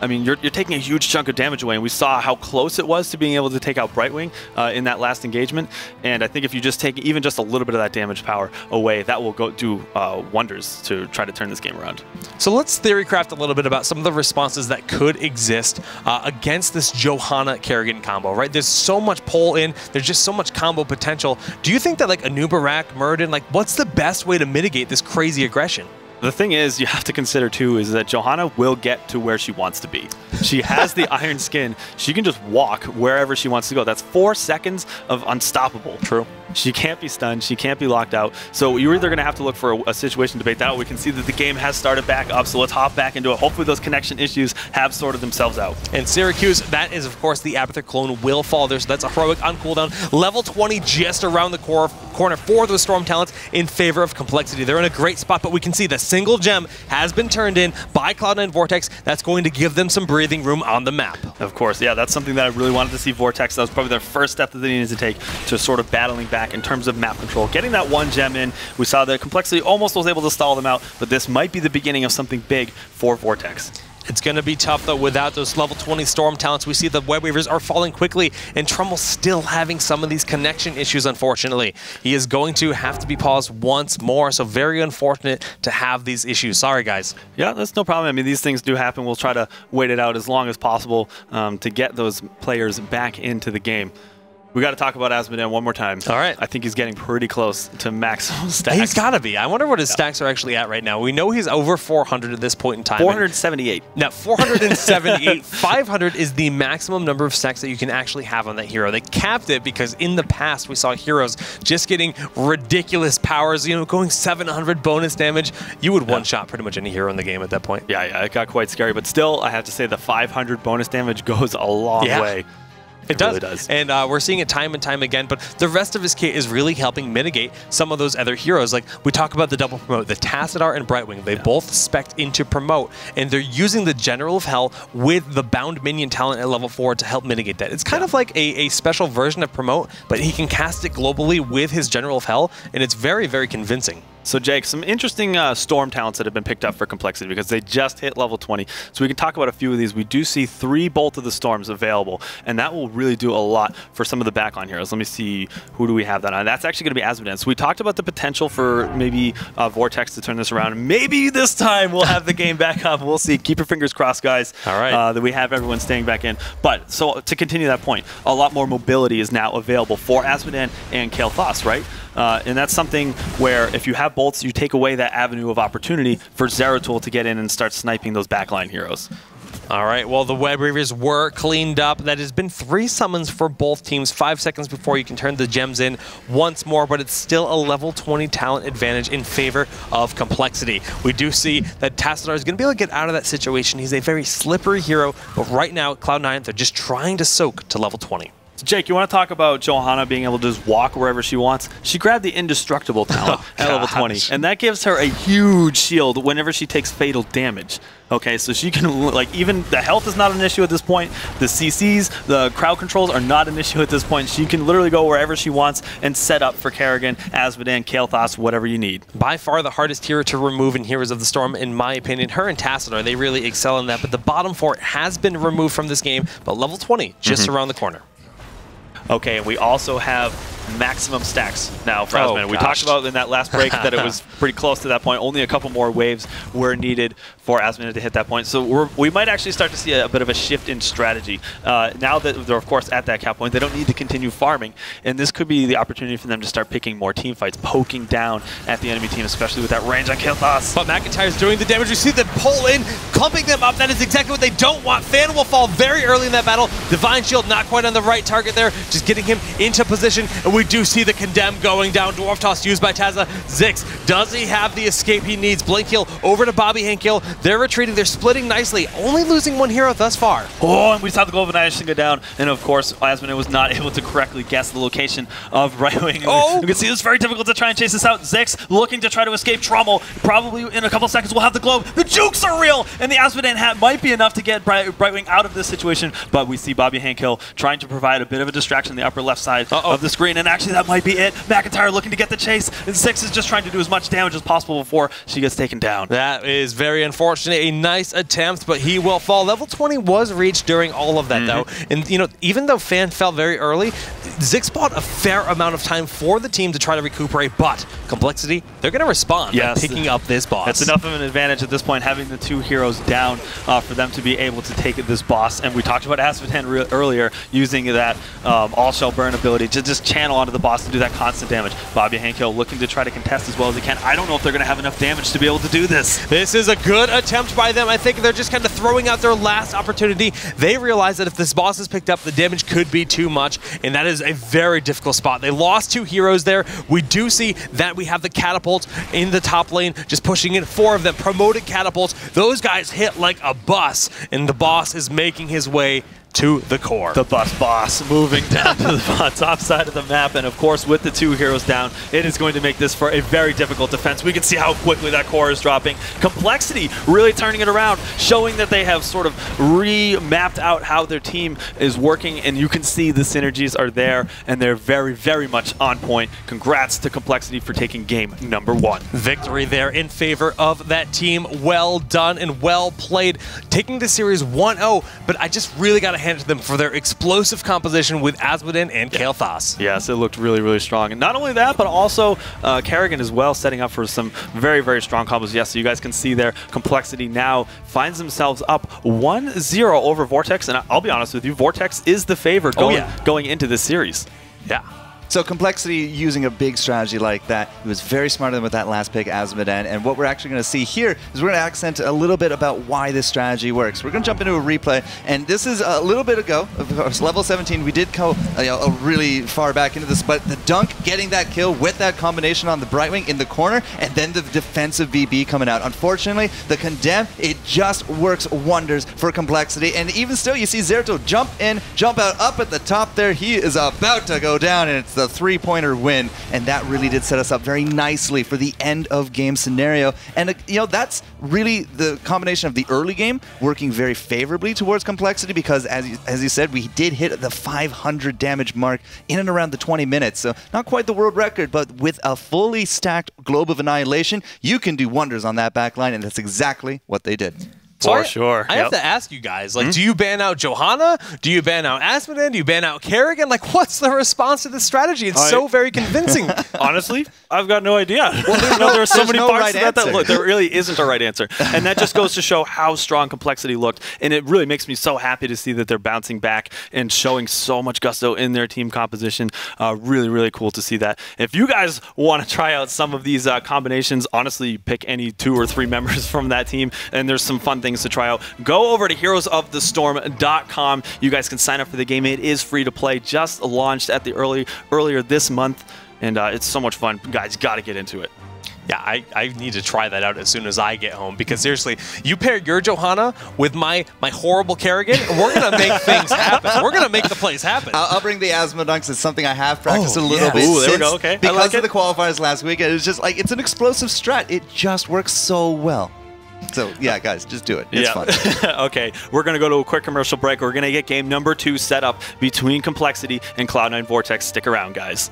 S1: I mean, you're taking a huge chunk of damage away, and we saw how close it was to being able to take out Brightwing in that last engagement. And I think if you just take even just a little bit of that damage power away, that will go do wonders to try to turn this game around. So let's theorycraft a little bit about some of the responses that could exist against this Johanna Kerrigan combo, right? There's so much pull in, there's just so much combo potential. Do you think that like Anubarak, Muradin, like what's the best way to mitigate this crazy aggression? The thing is, you have to consider, too, is that Johanna will get to where she wants to be. She has the Iron Skin. She can just walk wherever she wants to go. That's 4 seconds of unstoppable. True. She can't be stunned. She can't be locked out. So you're either going to have to look for a situation to bait that out. We can see that the game has started back up, so let's hop back into it. Hopefully those connection issues have sorted themselves out. And Syracuse, that is, of course, the Abathur clone will fall there, so that's a heroic on cooldown. Level 20 just around the corner for those Storm talents in favor of compLexity. They're in a great spot, but we can see the single gem has been turned in by Cloud9 Vortex. That's going to give them some breathing room on the map.
S3: Of course, yeah, that's something that I really wanted to see Vortex. That was probably their first step that they needed to take to sort of battling back in terms of map control. Getting that one gem in, we saw the complexity almost was able to stall them out, but this might be the beginning of something big for Vortex.
S1: It's going to be tough, though, without those level 20 Storm talents. We see the Web Weavers are falling quickly, and Trummel still having some of these connection issues, unfortunately. He is going to have to be paused once more, so very unfortunate to have these issues. Sorry, guys.
S3: Yeah, that's no problem. I mean, these things do happen. We'll try to wait it out as long as possible to get those players back into the game. We got to talk about Azmodan one more time.
S1: All right.
S3: I think he's getting pretty close to maximum stacks.
S1: He's got to be. I wonder what his stacks are actually at right now. We know he's over 400 at this point in time.
S3: 478.
S1: Now, 478. 500 is the maximum number of stacks that you can actually have on that hero. They capped it because in the past we saw heroes just getting ridiculous powers, you know, going 700 bonus damage. You would one-shot pretty much any hero in the game at that point.
S3: Yeah, it got quite scary. But still, I have to say the 500 bonus damage goes a long way.
S1: It really does. And we're seeing it time and time again, but the rest of his kit is really helping mitigate some of those other heroes. Like, we talk about the double promote, the Tazza and Brightwing. They both spec'd into promote, and they're using the General of Hell with the bound minion talent at level 4 to help mitigate that. It's kind of like a special version of promote, but he can cast it globally with his General of Hell, and it's very, very convincing.
S3: So, Jake, some interesting Storm talents that have been picked up for complexity because they just hit level 20. So we can talk about a few of these. We do see 3 Bolt of the Storms available, and that will really do a lot for some of the backline heroes. Let me see, who do we have that on? That's actually going to be Azmodan. So we talked about the potential for maybe Vortex to turn this around. Maybe this time we'll have the game back up. We'll see. Keep your fingers crossed, guys.
S1: All right.
S3: That we have everyone staying back in. But, so to continue that point, a lot more mobility is now available for Azmodan and Kael'thas, right? And that's something where if you have bolts, you take away that avenue of opportunity for Zeratul to get in and start sniping those backline heroes.
S1: All right, well, the Web Weavers were cleaned up. That has been 3 summons for both teams, 5 seconds before you can turn the gems in once more, but it's still a level 20 talent advantage in favor of complexity. We do see that Tazza is going to be able to get out of that situation. He's a very slippery hero, but right now, Cloud9, they're just trying to soak to level 20.
S3: So Jake, you want to talk about Johanna being able to just walk wherever she wants? She grabbed the indestructible talent at level 20, and that gives her a huge shield whenever she takes fatal damage. Okay, so she can, like, even the health is not an issue at this point. The CCs, the crowd controls are not an issue at this point. She can literally go wherever she wants and set up for Kerrigan, Azmodan, Kael'thas, whatever you need.
S1: By far the hardest hero to remove in Heroes of the Storm, in my opinion. Her and Tazza, they really excel in that, but the bottom 4 has been removed from this game, but level 20 just around the corner.
S3: Okay, and we also have maximum stacks now for Azmodan. We talked about in that last break that it was pretty close to that point. Only a couple more waves were needed for Azmodan to hit that point. So we might actually start to see a bit of a shift in strategy. Now that they're, of course, at that cap point, they don't need to continue farming. And this could be the opportunity for them to start picking more team fights, poking down at the enemy team, especially with that range on Kael'thas.
S1: But McIntyre's doing the damage. You see them pull in, clumping them up. That is exactly what they don't want. Fan will fall very early in that battle. Divine Shield not quite on the right target there, just getting him into position. And we do see the Condemn going down. Dwarf Toss used by Tazza. Zixz, does he have the escape he needs? Blink heal over to Bobby Hankill. They're retreating. They're splitting nicely. Only losing 1 hero thus far.
S3: Oh, and we saw the Global Annihilation go down. And of course, Azmodan was not able to correctly guess the location of Brightwing.
S1: Oh!
S3: You can see it's very difficult to try and chase this out. Zixz looking to try to escape Trummel. Probably in a couple seconds we'll have the globe. The jukes are real! And the Azmodan hat might be enough to get Brightwing out of this situation. But we see Bobby Hankill trying to provide a bit of a distraction on the upper left side of the screen. And actually that might be it. McIntyre looking to get the chase. And Zixz is just trying to do as much damage as possible before she gets taken down.
S1: That is very unfortunate. A nice attempt, but he will fall. Level 20 was reached during all of that, though. And, you know, even though Fan fell very early, Zixz bought a fair amount of time for the team to try to recuperate, but complexity, they're going to respond by picking up this boss.
S3: It's enough of an advantage at this point, having the 2 heroes down for them to be able to take this boss. And we talked about Azmodan earlier, using that all-shell burn ability to just channel onto the boss to do that constant damage. Bobby Hankill looking to try to contest as well as he can. I don't know if they're going to have enough damage to be able to do this.
S1: This is a good attempt by them. I think they're just kind of throwing out their last opportunity. They realize that if this boss is picked up, the damage could be too much, and that is a very difficult spot. They lost 2 heroes there. We do see that we have the catapults in the top lane, just pushing in 4 of them. Promoted catapults. Those guys hit like a bus, and the boss is making his way to the core.
S3: The bus boss moving down to the top side of the map, and of course with the 2 heroes down, it is going to make this for a very difficult defense. We can see how quickly that core is dropping. compLexity really turning it around, showing that they have sort of re-mapped out how their team is working, and you can see the synergies are there, and they're very, very much on point. Congrats to compLexity for taking game number 1.
S1: Victory there in favor of that team. Well done and well played. Taking the series 1-0, but I just really got to hand it to them for their explosive composition with Azmodan and Kael'thas.
S3: Yes, it looked really, really strong. And not only that, but also Kerrigan as well, setting up for some very, very strong combos. Yes, so you guys can see there, compLexity now finds themselves up 1-0 over Vortex. And I'll be honest with you, Vortex is the favorite going into this series.
S1: Yeah.
S2: So compLexity using a big strategy like that, it was very smart of them with that last pick, Azmodan. And what we're actually going to see here is we're going to accent a little bit about why this strategy works. We're going to jump into a replay, and this is a little bit ago, of course, level 17. We did go really far back into this, but the Dunk getting that kill with that combination on the Brightwing in the corner, and then the defensive VB coming out. Unfortunately, the Condemn, it just works wonders for compLexity. And even still, you see Zerto jump in, jump out, up at the top there. He is about to go down, and it's the 3-pointer win, and that really did set us up very nicely for the end of game scenario. And that's really the combination of the early game working very favorably towards compLexity, because as you said, we did hit the 500 damage mark in and around the 20 minutes. So not quite the world record, but with a fully stacked Globe of Annihilation, you can do wonders on that backline, and that's exactly what they did.
S3: For sure.
S1: I have to ask you guys, like, do you ban out Johanna? Do you ban out Azmodan? Do you ban out Kerrigan? Like, what's the response to this strategy? It's so very convincing.
S3: Honestly, I've got no idea. Well, there are so many parts to that look, there really isn't a right answer. And that just goes to show how strong compLexity looked. And it really makes me so happy to see that they're bouncing back and showing so much gusto in their team composition. Really, really cool to see that. If you guys want to try out some of these combinations, honestly, pick any 2 or 3 members from that team, and there's some fun things to try out. Go over to heroesofthestorm.com. You guys can sign up for the game. It is free to play. Just launched at the earlier this month, and it's so much fun. Guys, got to get into it.
S1: Yeah, I need to try that out as soon as I get home, because seriously, you pair your Johanna with my horrible Kerrigan, and we're going to make things happen. We're going to make the plays happen.
S2: I'll bring the Azmodunks. It's something I have practiced a little bit.
S3: Ooh, there we go. Okay.
S2: Because of the qualifiers last week, it's just like, it's an explosive strat. It just works so well. So, yeah, guys, just do it. It's fun.
S3: Okay, we're going to go to a quick commercial break. We're going to get game number 2 set up between compLexity and Cloud9 Vortex. Stick around, guys.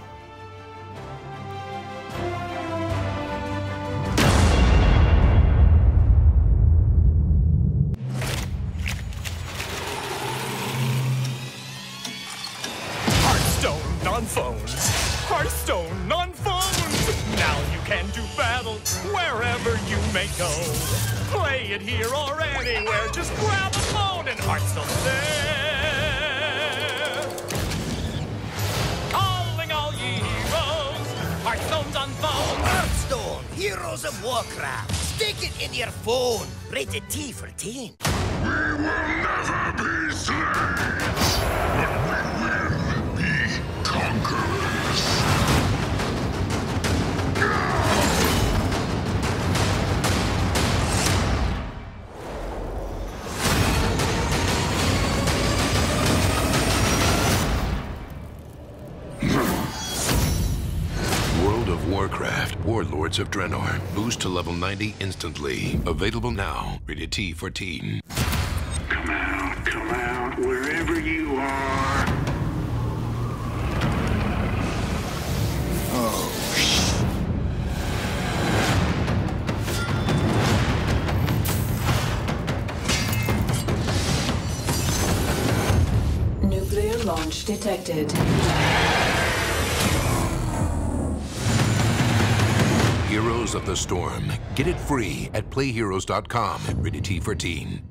S4: Hearthstone non-phones. Hearthstone non-phones. Now you can do battle wherever you may go. Play it here or anywhere. Just grab a phone and Hearthstone's there. Calling all ye heroes. Hearthstone's on phone.
S5: Hearthstone, Heroes of Warcraft. Stick it in your phone. Rated T for teen.
S6: We will never be slaves, but we will be conquerors. World of Warcraft, Warlords of Draenor. Boost to level 90 instantly. Available now. Rated T for teen. Come out, wherever you are.
S7: Nuclear launch detected.
S6: Heroes of the Storm. Get it free at playheroes.com. Rated T for teen.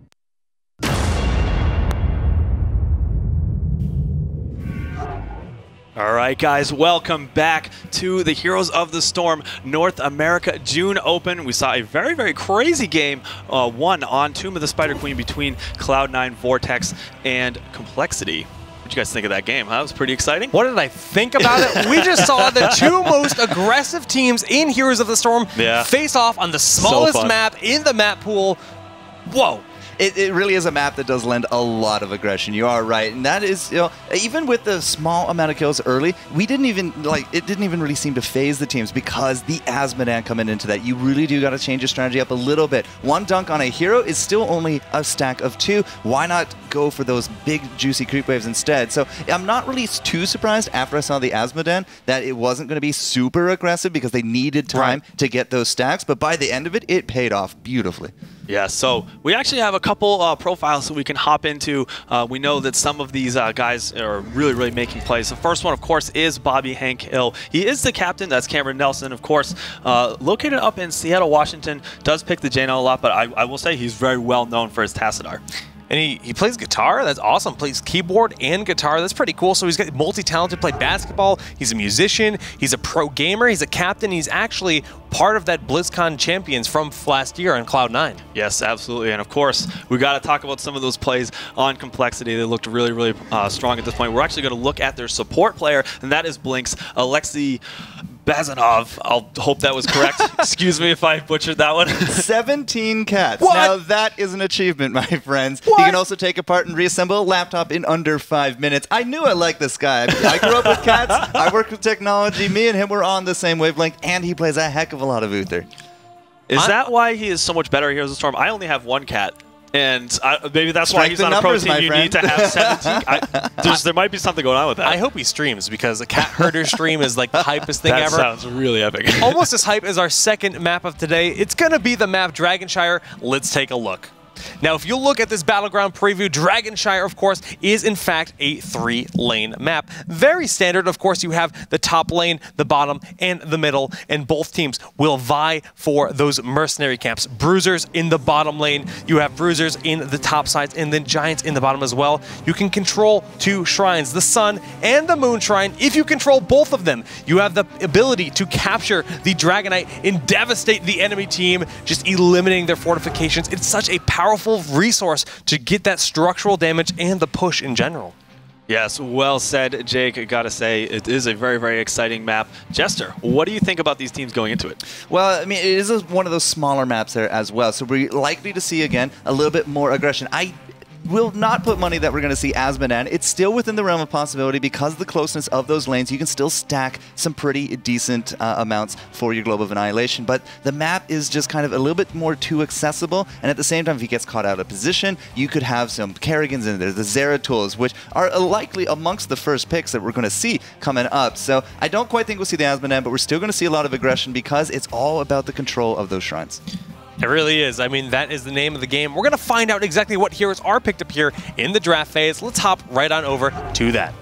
S3: All right, guys, welcome back to the Heroes of the Storm North America June Open. We saw a very, very crazy game, one on Tomb of the Spider Queen between Cloud9 Vortex and compLexity. What did you guys think of that game? Huh? That was pretty exciting.
S1: What did I think about it? We just saw the 2 most aggressive teams in Heroes of the Storm face off on the smallest map in the map pool. Whoa.
S2: It really is a map that does lend a lot of aggression. You are right, and that is, even with the small amount of kills early, it didn't even really seem to phase the teams because the Azmodan coming into that. You really do got to change your strategy up a little bit. One dunk on a hero is still only a stack of 2. Why not go for those big juicy creep waves instead? So I'm not really too surprised after I saw the Azmodan that it wasn't going to be super aggressive because they needed time to get those stacks, but by the end of it, it paid off beautifully.
S3: Yeah, so we actually have a couple profiles that we can hop into. We know that some of these guys are really, really making plays. The first one, of course, is Bobby Hank Hill. He is the captain. That's Cameron Nelson, of course. Located up in Seattle, Washington. Does pick the Jano a lot, but I will say he's very well known for his Tassadar.
S1: And he plays guitar. That's awesome. Plays keyboard and guitar. That's pretty cool. So he's got multi-talented, played basketball. He's a musician. He's a pro gamer. He's a captain. He's actually part of that BlizzCon champions from last year on Cloud9.
S3: Yes, absolutely. And of course, we got to talk about some of those plays on compLexity. They looked really, really strong at this point. We're actually going to look at their support player, and that is Blink's Alexei Bazhenov. I'll hope that was correct. Excuse me if I butchered that one.
S2: 17 cats.
S1: What?
S2: Now that is an achievement, my friends.
S1: What?
S2: He can also take apart and reassemble a laptop in under 5 minutes. I knew I liked this guy. I grew up with cats. I work with technology. Me and him were on the same wavelength, and he plays a heck of a lot of Uther.
S3: Is that why he is so much better at Heroes of the Storm? I only have 1 cat. And maybe that's why he's on a pro team. You need to have 17. There might be something going on with that.
S1: I hope he streams because a cat herder stream is like the hypest thing ever.
S3: That sounds really epic.
S1: Almost as hype as our second map of today. It's going to be the map Dragonshire. Let's take a look. Now, if you look at this Battleground preview, Dragonshire, of course, is in fact a 3-lane map. Very standard. Of course, you have the top lane, the bottom, and the middle, and both teams will vie for those mercenary camps. Bruisers in the bottom lane, you have Bruisers in the top sides, and then Giants in the bottom as well. You can control 2 shrines, the Sun and the Moon Shrine. If you control both of them, you have the ability to capture the Dragonite and devastate the enemy team, just eliminating their fortifications. It's such a powerful resource to get that structural damage and the push in general.
S3: Yes, well said, Jake. I gotta say, it is a very, very exciting map. Jester, what do you think about these teams going into it?
S2: Well, I mean, it is one of those smaller maps there as well, so we're likely to see, again, a little bit more aggression. I will not put money that we're going to see Azmodan. It's still within the realm of possibility because of the closeness of those lanes. You can still stack some pretty decent amounts for your Globe of Annihilation, but the map is just kind of a little bit more too accessible, and at the same time, if he gets caught out of position, you could have some Kerrigans in there, the Zeratools, which are likely amongst the first picks that we're going to see coming up. So I don't quite think we'll see the Azmodan, but we're still going to see a lot of aggression because it's all about the control of those shrines.
S1: It really is. I mean, that is the name of the game. We're going to find out exactly what heroes are picked up here in the draft phase. Let's hop right on over to that.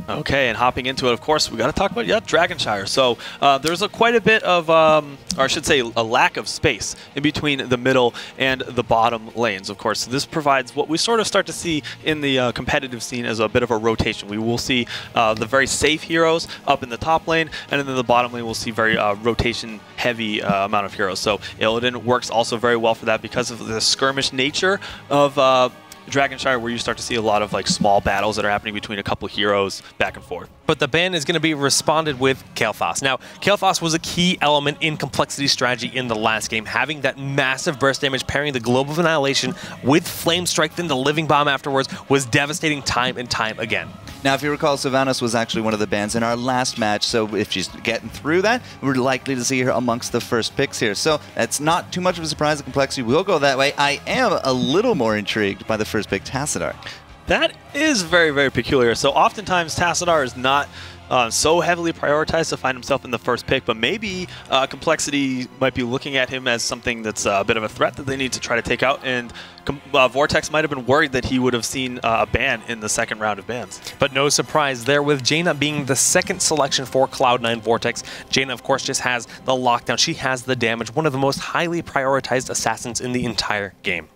S3: Okay, and hopping into it, of course, we got to talk about, Dragonshire. So there's quite a bit of, or I should say, a lack of space in between the middle and the bottom lanes. Of course, this provides what we sort of start to see in the competitive scene as a bit of a rotation. We will see the very safe heroes up in the top lane, and then in the bottom lane, we'll see very rotation-heavy amount of heroes. So Illidan works also very well for that because of the skirmish nature of Dragonshire, where you start to see a lot of like small battles that are happening between a couple heroes back and forth.
S1: But the ban is going to be responded with Kael'thas. Now, Kael'thas was a key element in compLexity strategy in the last game, having that massive burst damage, pairing the Globe of Annihilation with Flame Strike, then the Living Bomb afterwards, was devastating time and time again.
S2: Now, if you recall, Sylvanas was actually one of the bans in our last match, so if she's getting through that, we're likely to see her amongst the first picks here. So that's not too much of a surprise that compLexity will go that way. I am a little more intrigued by the first pick, Tassadar.
S3: That is very, very peculiar. So oftentimes Tassadar is not so heavily prioritized to find himself in the first pick, but maybe compLexity might be looking at him as something that's a bit of a threat that they need to try to take out, and Vortex might have been worried that he would have seen a ban in the second round of bans.
S1: But no surprise there with Jaina being the second selection for Cloud9 Vortex. Jaina, of course, just has the lockdown. She has the damage, one of the most highly prioritized assassins in the entire game.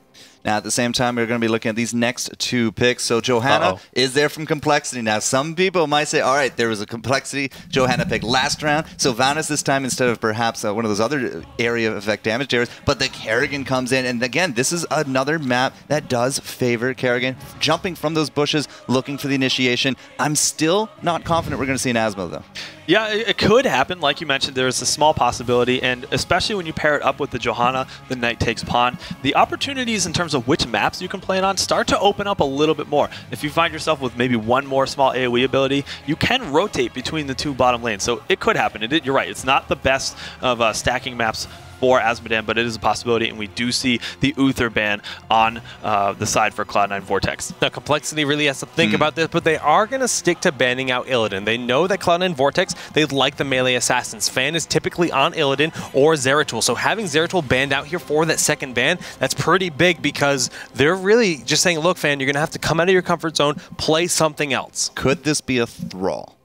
S2: Now, at the same time, we're going to be looking at these next 2 picks. So Johanna is there from compLexity. Now, some people might say, all right, there was a compLexity Johanna pick last round. Sylvanas this time instead of perhaps one of those other area effect damage areas. But the Kerrigan comes in. And again, this is another map that does favor Kerrigan. Jumping from those bushes, looking for the initiation. I'm still not confident we're going to see an Asmo, though.
S3: Yeah, it could happen. Like you mentioned, there's a small possibility, and especially when you pair it up with the Johanna, the Knight takes pawn, the opportunities in terms of which maps you can play it on start to open up a little bit more. If you find yourself with maybe one more small AoE ability, you can rotate between the two bottom lanes. So it could happen. You're right. It's not the best of stacking maps for Azmodan, but it is a possibility, and we do see the Uther ban on the side for Cloud9 Vortex.
S1: Now, compLexity really has to think about this, but they are going to stick to banning out Illidan. They know that Cloud9 Vortex, they like the melee assassins. Fan is typically on Illidan or Zeratul, so having Zeratul banned out here for that second ban, that's pretty big because they're really just saying, look, Fan, you're going to have to come out of your comfort zone, play something else.
S2: Could this be a thrall?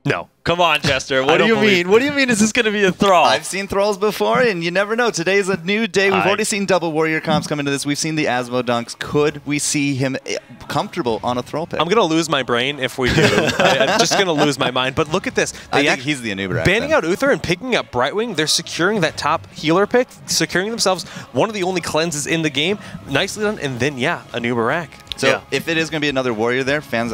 S1: No.
S3: Come on, Chester. What do you mean? What do you mean is this going to be a thrall?
S2: I've seen thralls before, and you never know. Today's a new day. We've already seen double warrior comps come into this. We've seen the Asmo dunks. Could we see him comfortable on a thrall pick?
S1: I'm going to lose my brain if we do. I'm just going to lose my mind. But look at this.
S2: I think he's the Anubarak.
S1: Banning out Uther and picking up Brightwing, they're securing that top healer pick, securing themselves one of the only cleanses in the game. Nicely done. And then, yeah, Anubarak.
S2: So if it is going to be another warrior there, fans,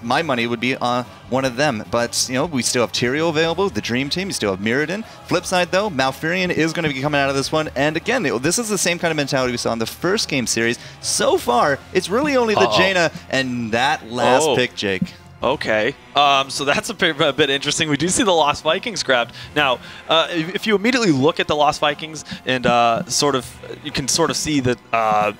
S2: my money would be on one of them. But, you know, we still have Tyrael available, the Dream Team. You still have Mirrodin. Flip side, though, Malfurion is going to be coming out of this one. And, again, this is the same kind of mentality we saw in the first game series. So far, it's really only the Jaina and that last pick, Jake.
S3: Okay, so that's a bit interesting. We do see the Lost Vikings grabbed. Now, if you immediately look at the Lost Vikings and you can sort of see that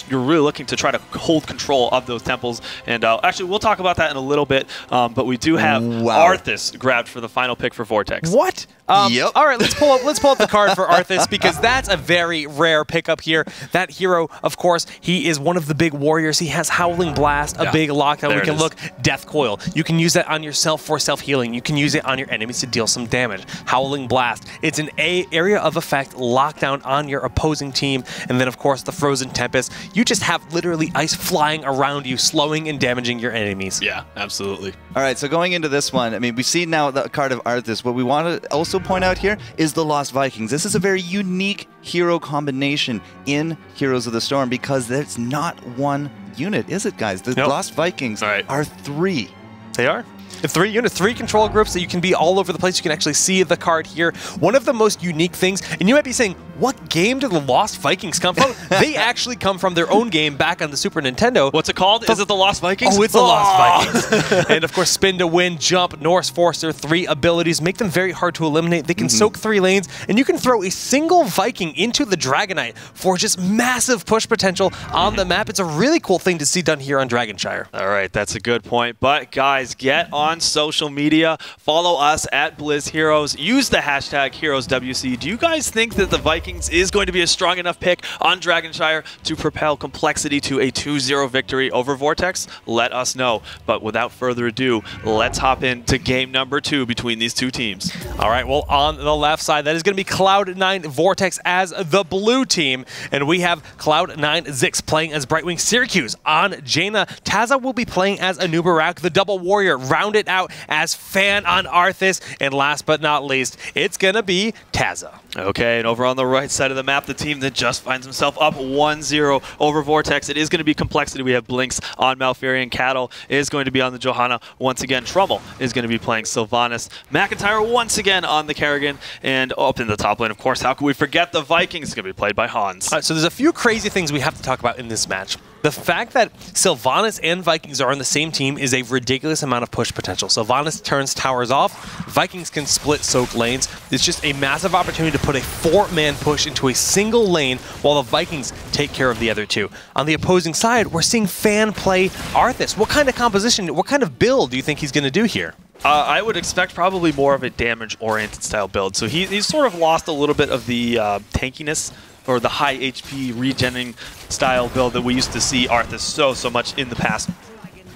S3: you're really looking to try to hold control of those temples. And actually, we'll talk about that in a little bit. But we do have Arthas grabbed for the final pick for Vortex.
S1: What?
S2: Yep.
S1: All right, let's pull up the card for Arthas because that's a very rare pickup here. That hero, of course, he is one of the big warriors. He has Howling Blast, a big lockdown. We can look Death Coil. You can use that on yourself for self-healing. You can use it on your enemies to deal some damage. Howling Blast. It's an area of effect lockdown on your opposing team. And then, of course, the Frozen Tempest. You just have literally ice flying around you, slowing and damaging your enemies.
S3: Yeah, absolutely.
S2: All right, so going into this one, I mean, we see now the card of Arthas. What we want to also point out here is the Lost Vikings. This is a very unique hero combination in Heroes of the Storm because there's not one unit, is it, guys? The Lost Vikings are 3.
S1: They are. 3 units, 3 control groups that you can be all over the place. You can actually see the card here. One of the most unique things, and you might be saying, what game did the Lost Vikings come from? They actually come from their own game back on the Super Nintendo.
S3: What's it called? Is it the Lost Vikings?
S1: Oh, it's the Lost Vikings. And of course, spin to win, jump, Norse Force, their 3 abilities make them very hard to eliminate. They can soak 3 lanes, and you can throw a single Viking into the Dragonite for just massive push potential on the map. It's a really cool thing to see done here on Dragonshire.
S3: All right, that's a good point. But guys, get on social media. Follow us at Blizz Heroes. Use the hashtag HeroesWC. Do you guys think that the Vikings is going to be a strong enough pick on Dragonshire to propel compLexity to a 2-0 victory over Vortex? Let us know. But without further ado, let's hop into game number 2 between these two teams.
S1: All right, well, on the left side, that is going to be Cloud9 Vortex as the blue team. And we have Cloud9 Zixz playing as Brightwing Syracuse on Jaina. Tazza will be playing as Anubarak, the double warrior, rounded out as Fan on Arthas. And last but not least, it's going to be Tazza.
S3: Okay, and over on the right side of the map, the team that just finds himself up 1-0 over Vortex. It is going to be compLexity. We have Blinks on Malfurion. Cattle is going to be on the Johanna. Once again, Trummel is going to be playing Sylvanas. McIntyre once again on the Kerrigan. And up in the top lane, of course, how could we forget the Vikings? It's going to be played by Hans.
S1: So there's a few crazy things we have to talk about in this match. The fact that Sylvanas and Vikings are on the same team is a ridiculous amount of push potential. Sylvanas turns towers off. Vikings can split soak lanes. It's just a massive opportunity to put a 4-man push into a single lane while the Vikings take care of the other 2. On the opposing side, we're seeing Fan play Arthas. What kind of composition, what kind of build do you think he's going to do here?
S3: I would expect probably more of a damage-oriented style build. So he's sort of lost a little bit of the tankiness or the high HP regenning style build that we used to see Arthas so much in the past.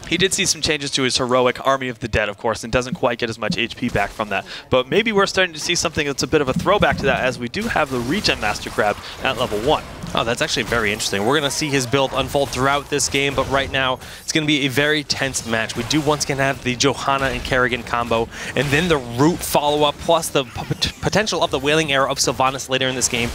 S3: He did see some changes to his heroic Army of the Dead, of course, and doesn't quite get as much HP back from that. But maybe we're starting to see something that's a bit of a throwback to that, as we do have the Regen Master grabbed at level 1.
S1: Oh, that's actually very interesting. We're going to see his build unfold throughout this game, but right now it's going to be a very tense match. We do once again have the Johanna and Kerrigan combo, and then the Root follow-up, plus the potential of the Wailing Arrow of Sylvanas later in this game.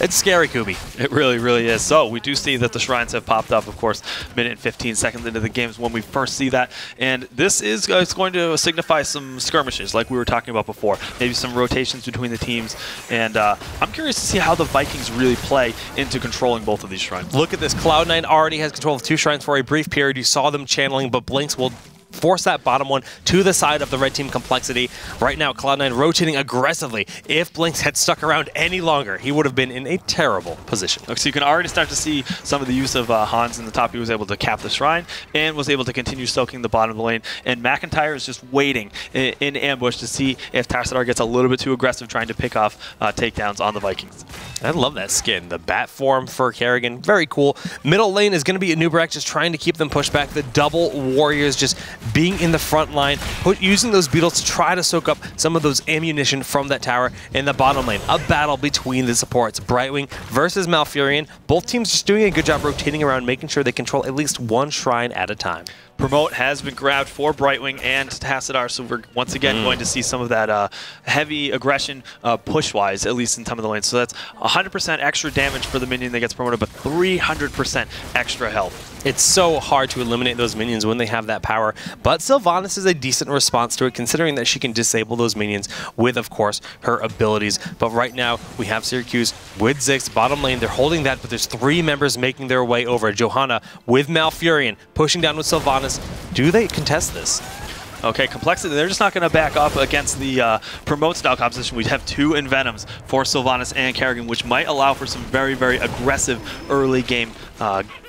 S1: It's scary, Kubi.
S3: It really, really is. So we do see that the shrines have popped up, of course, minute and 15 seconds into the game is when we first see that. And this is it's going to signify some skirmishes like we were talking about before. Maybe some rotations between the teams. And I'm curious to see how the Vikings really play into controlling both of these shrines.
S1: Look at this. Cloud9 already has control of 2 shrines for a brief period. You saw them channeling, but Blinks will force that bottom one to the side of the red team compLexity. Right now, Cloud9 rotating aggressively. If Blinks had stuck around any longer, he would have been in a terrible position.
S3: So you can already start to see some of the use of Hans in the top. He was able to cap the shrine and was able to continue soaking the bottom of the lane. And McIntyre is just waiting in ambush to see if Tazza gets a little bit too aggressive trying to pick off takedowns on the Vikings.
S1: I love that skin. The bat form for Kerrigan, very cool. Middle lane is going to be Anubarak just trying to keep them pushed back. The double warriors just being in the front line, using those beetles to try to soak up some of those ammunition from that tower. In the bottom lane, a battle between the supports. Brightwing versus Malfurion. Both teams just doing a good job rotating around, making sure they control at least one shrine at a time.
S3: Promote has been grabbed for Brightwing and Tazza, so we're once again going to see some of that heavy aggression push-wise, at least in some of the lanes. So that's 100% extra damage for the minion that gets promoted, but 300% extra health.
S1: It's so hard to eliminate those minions when they have that power, but Sylvanas is a decent response to it, considering that she can disable those minions with, of course, her abilities. But right now, we have Syracuse with Zixz, bottom lane. They're holding that, but there's 3 members making their way over. Johanna with Malfurion, pushing down with Sylvanas. Do they contest this?
S3: Okay, compLexity, they're just not going to back up against the promote style composition. We'd have 2 Envenoms for Sylvanas and Kerrigan, which might allow for some very, very aggressive early game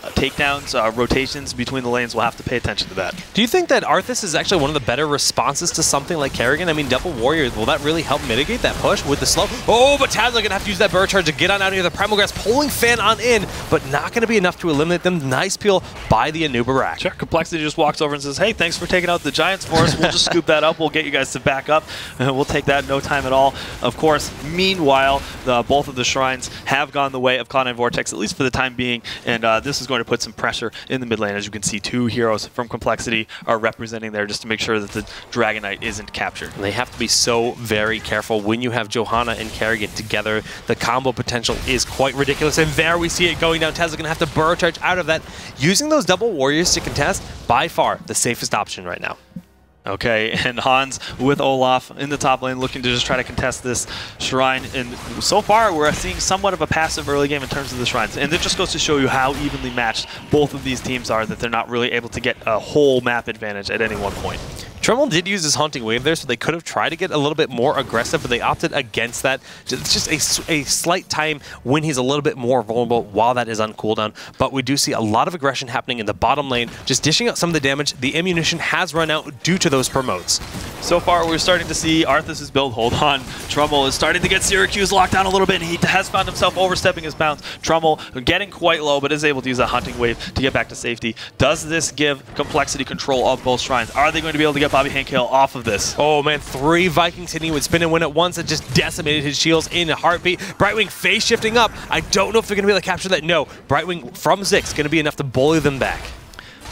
S3: takedowns, rotations between the lanes. We'll have to pay attention to that.
S1: Do you think that Arthas is actually one of the better responses to something like Kerrigan? I mean, double warrior, will that really help mitigate that push with the slow? Oh, but Tazza going to have to use that burst charge to get on out of here. The Primal Grass pulling Fan on in, but not going to be enough to eliminate them. Nice peel by the Anubarak.
S3: Sure, compLexity just walks over and says, hey, thanks for taking out the Giants for us. We'll just scoop that up. We'll get you guys to back up. We'll take that in no time at all. Of course, meanwhile, both of the shrines have gone the way of Cloud9 Vortex, at least for the time being, and this is going to put some pressure in the mid lane. As you can see, 2 heroes from compLexity are representing there just to make sure that the Dragon Knight isn't captured.
S1: And they have to be so very careful when you have Johanna and Kerrigan together. The combo potential is quite ridiculous, and there we see it going down. Tazza going to have to burrow charge out of that. Using those double warriors to contest, by far the safest option right now.
S3: Okay, and Hans with Olaf in the top lane looking to just try to contest this shrine. And so far, we're seeing somewhat of a passive early game in terms of the shrines. And it just goes to show you how evenly matched both of these teams are, that they're not really able to get a whole map advantage at any one point.
S1: Trummel did use his Haunting Wave there, so they could have tried to get a little bit more aggressive, but they opted against that. It's just a slight time when he's a little bit more vulnerable while that is on cooldown. But we do see a lot of aggression happening in the bottom lane, just dishing out some of the damage. The ammunition has run out due to those promotes.
S3: So far, we're starting to see Arthas' build hold on. Trummel is starting to get Syracuse locked down a little bit, and he has found himself overstepping his bounds. Trummel getting quite low, but is able to use that Haunting Wave to get back to safety. Does this give compLexity control of both shrines? Are they going to be able to get Bobby Hankill off of this?
S1: Oh man, 3 Vikings hitting you with spin and win at once. That just decimated his shields in a heartbeat. Brightwing phase shifting up. I don't know if they're going to be able to capture that. No, Brightwing from Zixz going to be enough to bully them back.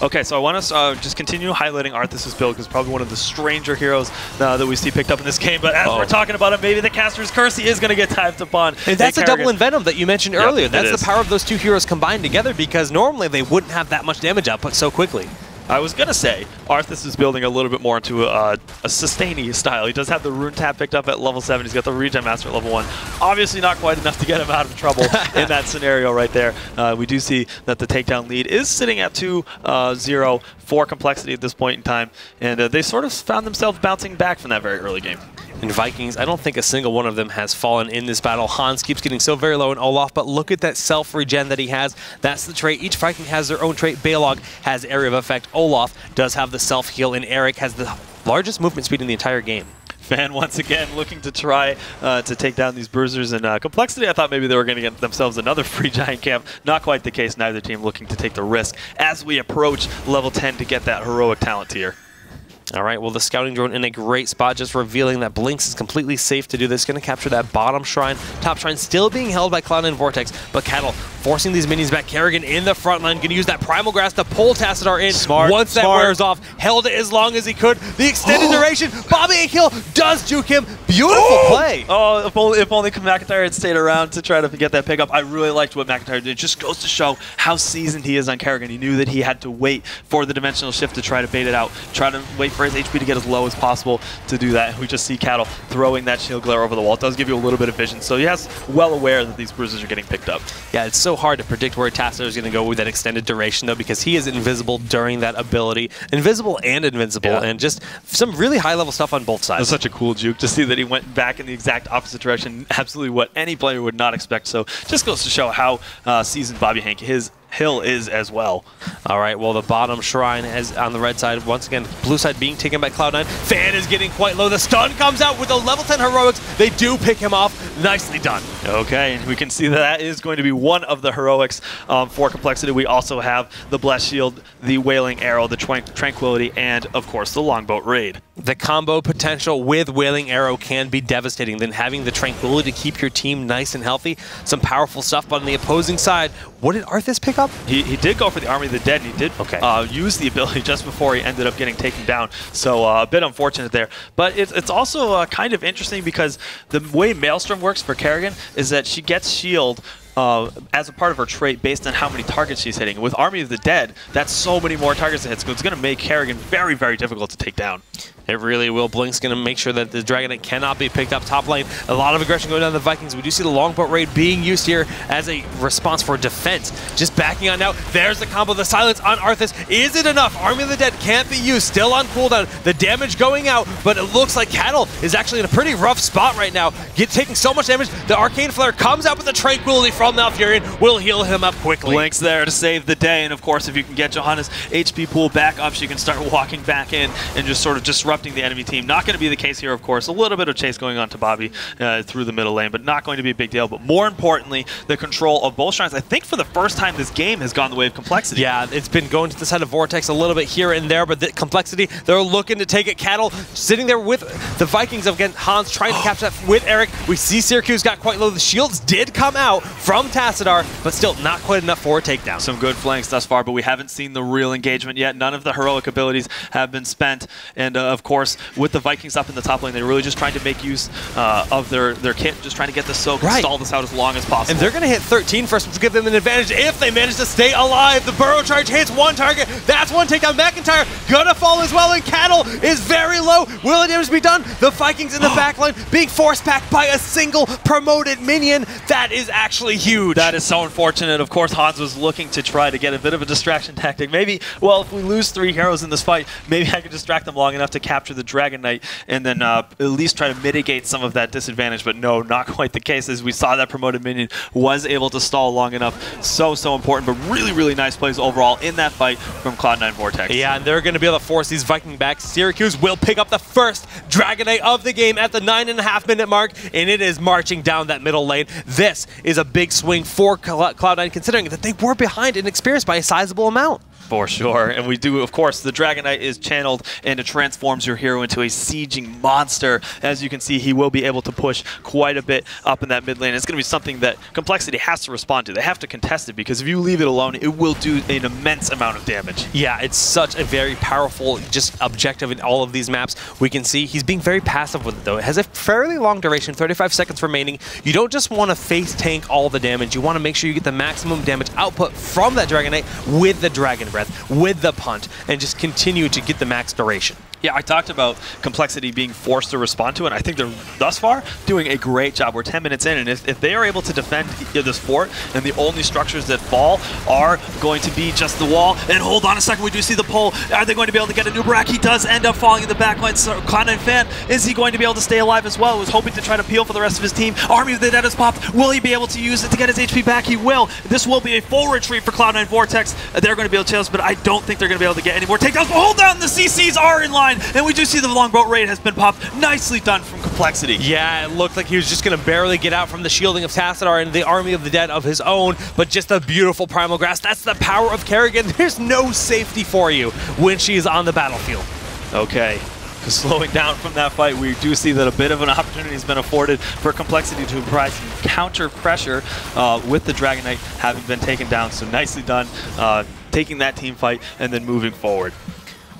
S3: Okay, so I want to just continue highlighting Arthas' build, because probably one of the stranger heroes that we see picked up in this game. But as we're talking about it, maybe the Caster's Curse, he is going to get timed upon.
S1: And that's a double Envenom that you mentioned earlier. That's the power of those 2 heroes combined together, because normally they wouldn't have that much damage output so quickly.
S3: I was going to say, Arthas is building a little bit more into a sustaining style. He does have the Rune Tap picked up at level 7. He's got the Regen Master at level 1. Obviously not quite enough to get him out of trouble in that scenario right there. We do see that the takedown lead is sitting at 2-0 for compLexity at this point in time. And they sort of found themselves bouncing back from that very early game.
S1: And Vikings, I don't think a single one of them has fallen in this battle. Hans keeps getting so very low in Olaf, but look at that self-regen that he has. That's the trait. Each Viking has their own trait. Balog has Area of Effect. Olaf does have the self-heal, and Eric has the largest movement speed in the entire game.
S3: Fan once again looking to try to take down these bruisers. And compLexity, I thought maybe they were going to get themselves another free giant camp. Not quite the case. Neither team looking to take the risk as we approach level 10 to get that heroic talent tier.
S1: All right, well, the scouting drone in a great spot, just revealing that Blinks is completely safe to do this. Going to capture that bottom shrine. Top shrine still being held by Cloud9 Vortex, but Cattle forcing these minions back. Kerrigan in the front line, going to use that Primal Grass to pull Tassadar in.
S3: Smart.
S1: Once that wears off, held it as long as he could. The extended duration, Bobby a kill, does juke him. Beautiful play.
S3: Oh, if only McIntyre had stayed around to try to get that pickup. I really liked what McIntyre did. It just goes to show how seasoned he is on Kerrigan. He knew that he had to wait for the dimensional shift to try to bait it out, try to wait for his HP to get as low as possible to do that. We just see Cattle throwing that shield glare over the wall. It does give you a little bit of vision, so he's well aware that these bruises are getting picked up.
S1: Yeah, it's so hard to predict where Tassadar is going to go with that extended duration, though, because he is invisible during that ability. Invisible and invincible, and just some really high-level stuff on both sides.
S3: It was such a cool juke to see that he went back in the exact opposite direction, absolutely what any player would not expect. So just goes to show how seasoned Bobby Hank his hill is as well.
S1: All right, well, the bottom shrine is on the red side. Once again, blue side being taken by Cloud9. Fan is getting quite low. The stun comes out with the level 10 heroics. They do pick him off. Nicely done.
S3: Okay, and we can see that is going to be one of the heroics for complexity. We also have the Blessed Shield, the Wailing Arrow, the Tranquility, and of course the Longboat Raid.
S1: The combo potential with Wailing Arrow can be devastating. Then having the Tranquility to keep your team nice and healthy. Some powerful stuff, but on the opposing side, what did Arthas pick up?
S3: He did go for the Army of the Dead, and he did use the ability just before he ended up getting taken down. So a bit unfortunate there. But it's also kind of interesting because the way Maelstrom works for Kerrigan is that she gets shield as a part of her trait based on how many targets she's hitting. With Army of the Dead, that's so many more targets to hit, so it's going to make Kerrigan very, very difficult to take down.
S1: It really will. Blink's going to make sure that the Dragonite cannot be picked up top lane. A lot of aggression going down the Vikings. We do see the Longboat Raid being used here as a response for defense. Just backing on out. There's the combo. The silence on Arthas. Is it enough? Army of the Dead can't be used. Still on cooldown. The damage going out, but it looks like Cattle is actually in a pretty rough spot right now. Taking so much damage. The Arcane Flare comes out with the Tranquility from Malfurion. Will heal him up quickly.
S3: Blink's there to save the day, and of course, if you can get Johanna's HP pool back up, she can start walking back in and just sort of disrupting the enemy team. Not going to be the case here, of course. A little bit of chase going on to Bobby through the middle lane, but not going to be a big deal. But more importantly, the control of both shrines. I think for the first time this game has gone the way of complexity.
S1: Yeah, it's been going to the side of Vortex a little bit here and there, but the complexity, they're looking to take it. Cattle sitting there with the Vikings again. Hans trying to capture that with Eric. We see Syracuse got quite low. The shields did come out from Tassadar, but still not quite enough for a takedown.
S3: Some good flanks thus far, but we haven't seen the real engagement yet. None of the heroic abilities have been spent, and of course, with the Vikings up in the top lane, they're really just trying to make use of their kit, just trying to get the soak and stall this out as long as possible.
S1: And they're going to hit 13 first, which will give them an advantage if they manage to stay alive. The Burrow Charge hits one target. That's one takedown. McIntyre gonna fall as well, and Cattle is very low. Will the damage be done? The Vikings in the backline being forced back by a single promoted minion. That is actually huge.
S3: That is so unfortunate. Of course, Hans was looking to try to get a bit of a distraction tactic. Maybe, well, if we lose 3 heroes in this fight, maybe I could distract them long enough to capture the Dragon Knight and then at least try to mitigate some of that disadvantage. But no, not quite the case, as we saw that promoted minion was able to stall long enough. So important, but really, really nice plays overall in that fight from Cloud9 Vortex.
S1: Yeah, and they're going to be able to force these Viking back. Syracuse will pick up the first Dragon Knight of the game at the 9.5-minute mark, and it is marching down that middle lane. This is a big swing for Cloud9, considering that they were behind in experience by a sizable amount.
S3: For sure, and we do, of course, the Dragon Knight is channeled and it transforms your hero into a sieging monster. As you can see, he will be able to push quite a bit up in that mid lane. It's going to be something that Complexity has to respond to. They have to contest it, because if you leave it alone, it will do an immense amount of damage.
S1: Yeah, it's such a very powerful just objective in all of these maps. We can see he's being very passive with it, though. It has a fairly long duration, 35 seconds remaining. You don't just want to face tank all the damage. You want to make sure you get the maximum damage output from that Dragon Knight with the Dragon Breath, with the punt, and just continue to get the max duration.
S3: Yeah, I talked about Complexity being forced to respond to it. I think they're, thus far, doing a great job. We're 10 minutes in, and if they are able to defend this fort, and the only structures that fall are going to be just the wall, and hold on a second, we do see the pull. Are they going to be able to get a new Barak? He does end up falling in the backline. So Cloud9 fan, is he going to be able to stay alive as well? He was hoping to try to peel for the rest of his team. Army of the Dead has popped. Will he be able to use it to get his HP back? He will. This will be a full retreat for Cloud9 Vortex. They're going to be able to chase, but I don't think they're going to be able to get any more takedowns. But hold on, the CCs are in line, and we do see the Longboat Raid has been popped. Nicely done from Complexity.
S1: Yeah, it looked like he was just going to barely get out from the shielding of Tassadar and the Army of the Dead of his own, but just a beautiful Primal Grass. That's the power of Kerrigan. There's no safety for you when she is on the battlefield.
S3: Okay. slowing down from that fight, we do see that a bit of an opportunity has been afforded for compLexity to provide some counter pressure with the Dragon Knight having been taken down. So nicely done, taking that team fight and then moving forward.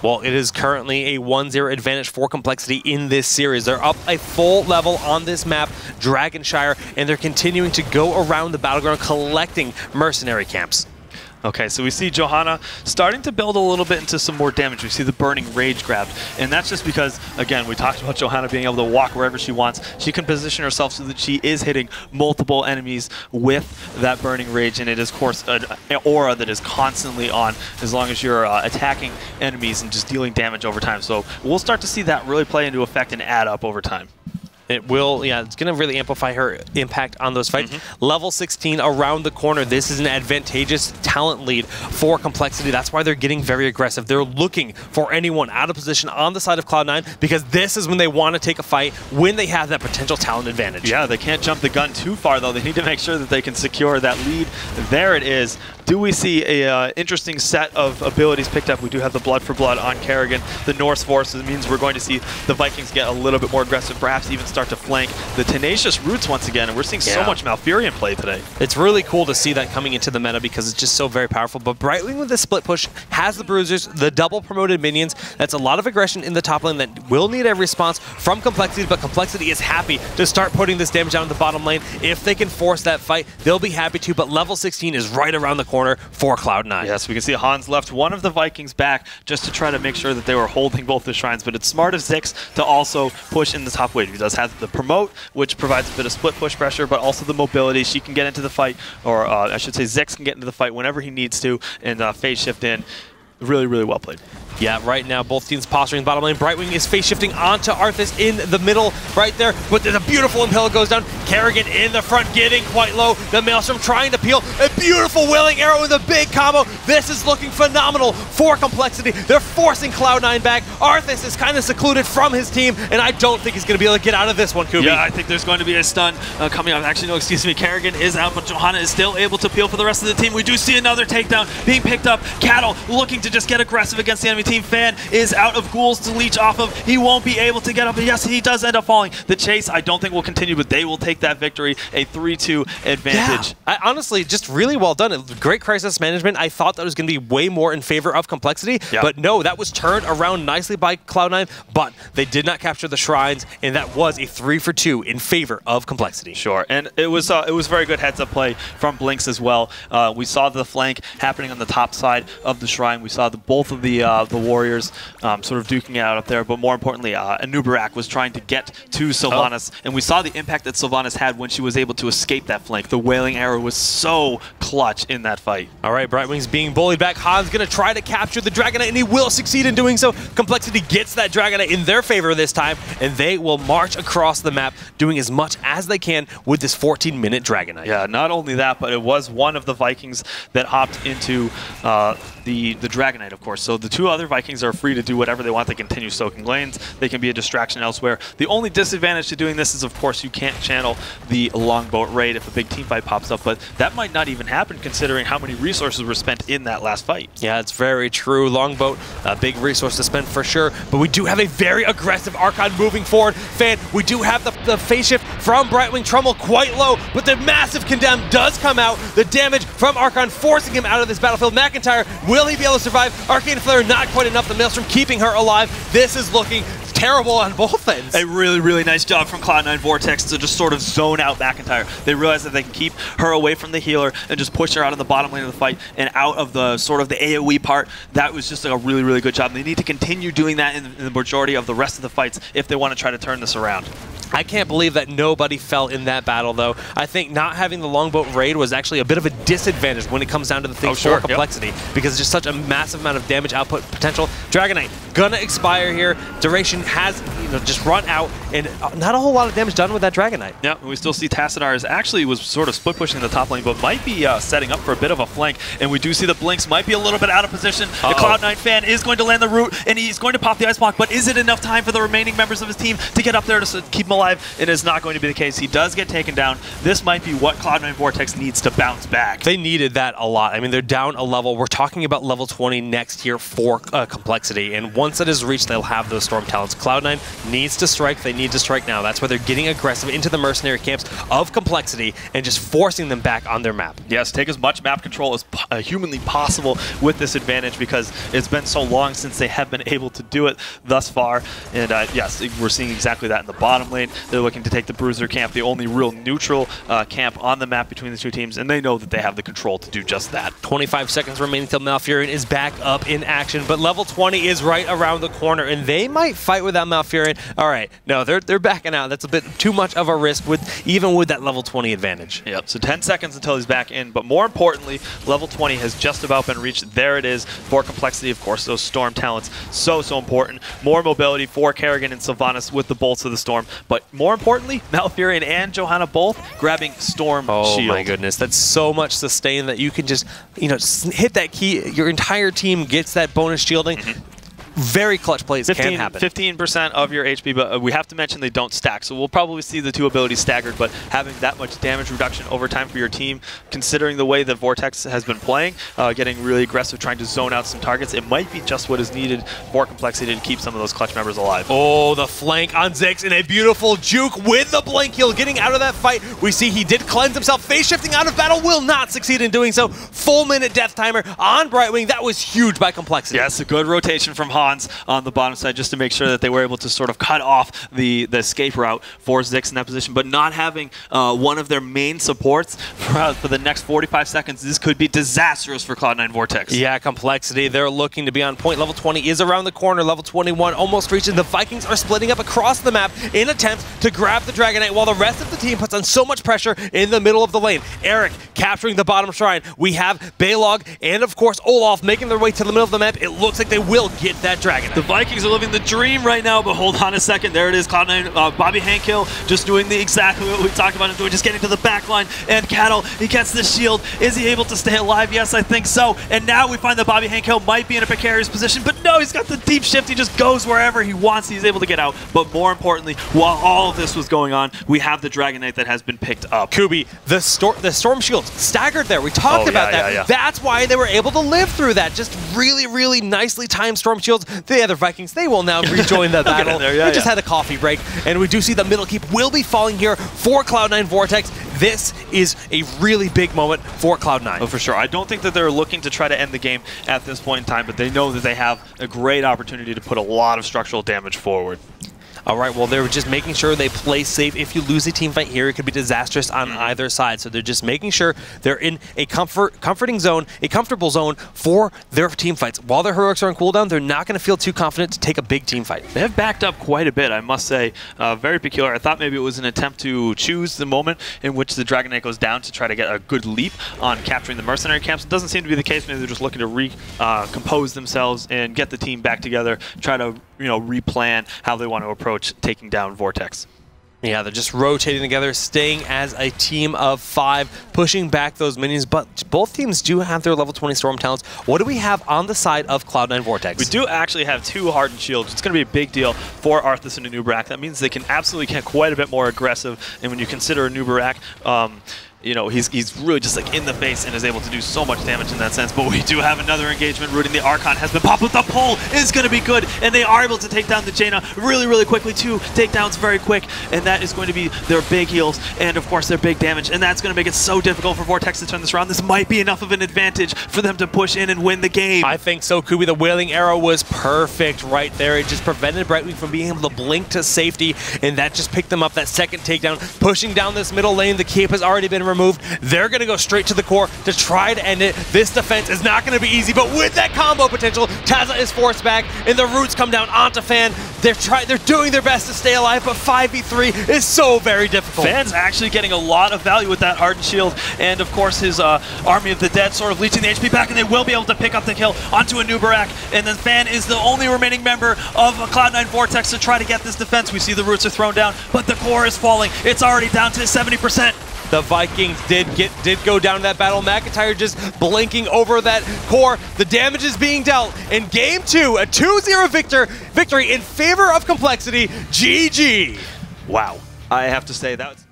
S1: Well, it is currently a 1-0 advantage for compLexity in this series. They're up a full level on this map, Dragonshire, and they're continuing to go around the battleground collecting mercenary camps.
S3: Okay, so we see Johanna starting to build a little bit into some more damage. We see the Burning Rage grabbed, and that's just because, again, we talked about Johanna being able to walk wherever she wants. She can position herself so that she is hitting multiple enemies with that Burning Rage, and it is, of course, an aura that is constantly on as long as you're attacking enemies and just dealing damage over time. So we'll start to see that really play into effect and add up over time.
S1: It will, yeah, it's going to really amplify her impact on those fights. Level 16 around the corner. This is an advantageous talent lead for compLexity. That's why they're getting very aggressive. They're looking for anyone out of position on the side of Cloud9 because this is when they want to take a fight when they have that potential talent advantage.
S3: Yeah, they can't jump the gun too far, though. They need to make sure that they can secure that lead. There it is. Do we see a interesting set of abilities picked up? We do have the Blood for Blood on Kerrigan. The Norse Force means we're going to see the Vikings get a little bit more aggressive, perhaps even start to flank the Tenacious Roots once again, and we're seeing so much Malfurion play today.
S1: It's really cool to see that coming into the meta because it's just so very powerful. But Brightwing with the split push has the bruisers, the double promoted minions. That's a lot of aggression in the top lane that will need a response from compLexity, but compLexity is happy to start putting this damage down in the bottom lane. If they can force that fight, they'll be happy to, but level 16 is right around the corner for Cloud9.
S3: Yes, we can see Hans left one of the Vikings back just to try to make sure that they were holding both the shrines, but it's smart of Zixz to also push in the top wave. He does have the promote, which provides a bit of split push pressure, but also the mobility. She can get into the fight, or I should say Zixz can get into the fight whenever he needs to and phase shift in. Really, really well played.
S1: Yeah, right now both teams posturing bottom lane. Brightwing is face shifting onto Arthas in the middle right there, but there's a beautiful Impale goes down. Kerrigan in the front getting quite low. The Maelstrom trying to peel. A beautiful Willing Arrow with a big combo. This is looking phenomenal for compLexity. They're forcing Cloud9 back. Arthas is kind of secluded from his team, and I don't think he's going to be able to get out of this one, Kubi.
S3: Yeah, I think there's going to be a stun coming up. Actually, no, excuse me. Kerrigan is out, but Johanna is still able to peel for the rest of the team. We do see another takedown being picked up. Cattle looking to just get aggressive against the enemy team. Fan is out of ghouls to leech off of. He won't be able to get up. Yes, he does end up falling. The chase, I don't think will continue, but they will take that victory. A 3-2 advantage.
S1: Yeah, honestly, just really well done. Great crisis management. I thought that was going to be way more in favor of compLexity, but no, that was turned around nicely by Cloud9, but they did not capture the shrines, and that was a 3-for-2 in favor of compLexity.
S3: Sure, and it was very good heads-up play from Blinks as well. We saw the flank happening on the top side of the shrine. We saw both of the warriors sort of duking it out up there, but more importantly, Anubarak was trying to get to Sylvanas, and we saw the impact that Sylvanas had when she was able to escape that flank. The Wailing Arrow was so clutch in that fight.
S1: All right, Brightwing's being bullied back. Han's going to try to capture the Dragon Knight, and he will succeed in doing so. compLexity gets that Dragon Knight in their favor this time, and they will march across the map, doing as much as they can with this 14-minute Dragon Knight.
S3: Yeah, not only that, but it was one of the Vikings that hopped into the Dragon Knight, of course. So the two other Vikings are free to do whatever they want. They continue soaking lanes. They can be a distraction elsewhere. The only disadvantage to doing this is, of course, you can't channel the longboat raid if a big team fight pops up, but that might not even happen considering how many resources were spent in that last fight.
S1: Yeah, it's very true. Longboat, a big resource to spend for sure, but we do have a very aggressive Archon moving forward. Fan, we do have the phase shift from Brightwing. Trummel quite low, but the massive Condemn does come out. The damage from Archon forcing him out of this battlefield. McIntyre, will he be able to survive? Arcane Flare, not quite enough. The Maelstrom keeping her alive. This is looking terrible on both ends.
S3: A really, really nice job from Cloud9 Vortex to just sort of zone out McIntyre. They realize that they can keep her away from the healer and just push her out of the bottom lane of the fight and out of the sort of the AoE part. That was just a really, really good job. They need to continue doing that in the majority of the rest of the fights if they want to try to turn this around.
S1: I can't believe that nobody fell in that battle, though. I think not having the longboat raid was actually a bit of a disadvantage when it comes down to the things for compLexity, because it's just such a massive amount of damage output potential. Dragon Knight gonna expire here. Duration has just run out, and not a whole lot of damage done with that Dragon Knight.
S3: Yeah, we still see Tassadar actually was sort of split pushing the top lane, but might be setting up for a bit of a flank, and we do see the Blinks might be a little bit out of position. The Cloud9 fan is going to land the root, and he's going to pop the Ice Block, but is it enough time for the remaining members of his team to get up there to keep him alive? It is not going to be the case. He does get taken down. This might be what Cloud9 Vortex needs to bounce back.
S1: They needed that a lot. I mean, they're down a level. We're talking about level 20 next year for compLexity, and once that is reached, they'll have those Storm Talents. Cloud9 needs to strike. They need to strike now. That's why they're getting aggressive into the mercenary camps of complexity and just forcing them back on their map.
S3: Yes, take as much map control as humanly possible with this advantage, because it's been so long since they have been able to do it thus far. And yes, we're seeing exactly that in the bottom lane. They're looking to take the Bruiser camp, the only real neutral camp on the map between the two teams, and they know that they have the control to do just that.
S1: 25 seconds remaining till Malfurion is back up in action, but level 20 is right around the corner, and they might fight with that Malfurion. All right, no, they're backing out. That's a bit too much of a risk even with that level 20 advantage.
S3: Yep, so 10 seconds until he's back in, but more importantly, level 20 has just about been reached. There it is for complexity, of course, those Storm Talents, so important. More mobility for Kerrigan and Sylvanas with the bolts of the Storm, but more importantly, Malfurion and Johanna both grabbing Storm Shield.
S1: Oh my goodness, that's so much sustain that you can just, hit that key, your entire team gets that bonus shielding. Very clutch plays can happen.
S3: 15% of your HP, but we have to mention they don't stack, so we'll probably see the two abilities staggered, but having that much damage reduction over time for your team, considering the way that Vortex has been playing, getting really aggressive, trying to zone out some targets, it might be just what is needed for complexity to keep some of those clutch members alive.
S1: Oh, the flank on Zixz and a beautiful juke with the blink heal, getting out of that fight. We see he did cleanse himself, phase shifting out of battle, will not succeed in doing so. Full minute death timer on Brightwing. That was huge by complexity.
S3: Yes, a good rotation from Hans on the bottom side just to make sure that they were able to sort of cut off the escape route for Zixz in that position, but not having one of their main supports for the next 45 seconds. This could be disastrous for Cloud9 Vortex.
S1: Yeah, complexity, they're looking to be on point. Level 20 is around the corner. Level 21 almost reaching. The Vikings are splitting up across the map in attempts to grab the Dragon Knight while the rest of the team puts on so much pressure in the middle of the lane. Eric capturing the bottom shrine. We have Balog and, of course, Olaf making their way to the middle of the map. It looks like they will get that Dragon Knight.
S3: The Vikings are living the dream right now, but hold on a second. There it is, Cloud9, Bobby Hankill just doing exactly what we talked about him doing, just getting to the back line. And Cattle, he gets the shield. Is he able to stay alive? Yes, I think so. And now we find that Bobby Hankill might be in a precarious position, but no, he's got the deep shift. He just goes wherever he wants. He's able to get out. But more importantly, while all of this was going on, we have the Dragon Knight that has been picked up.
S1: Kubi, the Storm Shield staggered there. We talked about that.
S3: Yeah.
S1: That's why they were able to live through that. Just really, really nicely timed Storm Shields. The other Vikings, they will now rejoin the battle. They just had a coffee break, and we do see the middle keep will be falling here for Cloud9 Vortex. This is a really big moment for Cloud9.
S3: Oh, for sure. I don't think that they're looking to try to end the game at this point in time, but they know that they have a great opportunity to put a lot of structural damage forward.
S1: All right, well, they're just making sure they play safe. If you lose a team fight here, it could be disastrous on either side. So they're just making sure they're in a comfortable zone for their team fights. While their heroics are on cooldown, they're not going to feel too confident to take a big team fight.
S3: They have backed up quite a bit, I must say. Very peculiar. I thought maybe it was an attempt to choose the moment in which the Dragon Knight goes down to try to get a good leap on capturing the mercenary camps. It doesn't seem to be the case. Maybe they're just looking to recompose themselves and get the team back together, try to replan how they want to approach taking down Vortex.
S1: Yeah, they're just rotating together, staying as a team of 5, pushing back those minions, but both teams do have their level 20 Storm Talents. What do we have on the side of Cloud9 Vortex?
S3: We do actually have 2 Hardened Shields. It's going to be a big deal for Arthas and Anubarak. That means they can absolutely get quite a bit more aggressive, and when you consider Anubarak, he's really just like in the face and is able to do so much damage in that sense. But we do have another engagement. Rooting the Archon has been popped, but the pull is going to be good, and they are able to take down the Jaina really, really quickly. 2 takedowns very quick, and that is going to be their big heals and, of course, their big damage, and that's going to make it so difficult for Vortex to turn this around. This might be enough of an advantage for them to push in and win the game.
S1: I think so, Kubi. The Wailing Arrow was perfect right there. It just prevented Brightwing from being able to blink to safety, and that just picked them up that second takedown, pushing down this middle lane. The cape has already been removed. They're going to go straight to the core to try to end it. This defense is not going to be easy, but with that combo potential, Tazza is forced back, and the roots come down onto Fan. They're doing their best to stay alive, but 5v3 is so very difficult.
S3: Fan's actually getting a lot of value with that Hardened Shield, and of course his Army of the Dead sort of leeching the HP back, and they will be able to pick up the kill onto Anubarak, and then Fan is the only remaining member of Cloud9 Vortex to try to get this defense. We see the roots are thrown down, but the core is falling. It's already down to 70%.
S1: The Vikings did go down to that battle. McIntyre just blinking over that core. The damage is being dealt in Game 2, a 2-0 victory in favor of complexity. GG.
S3: Wow. I have to say that was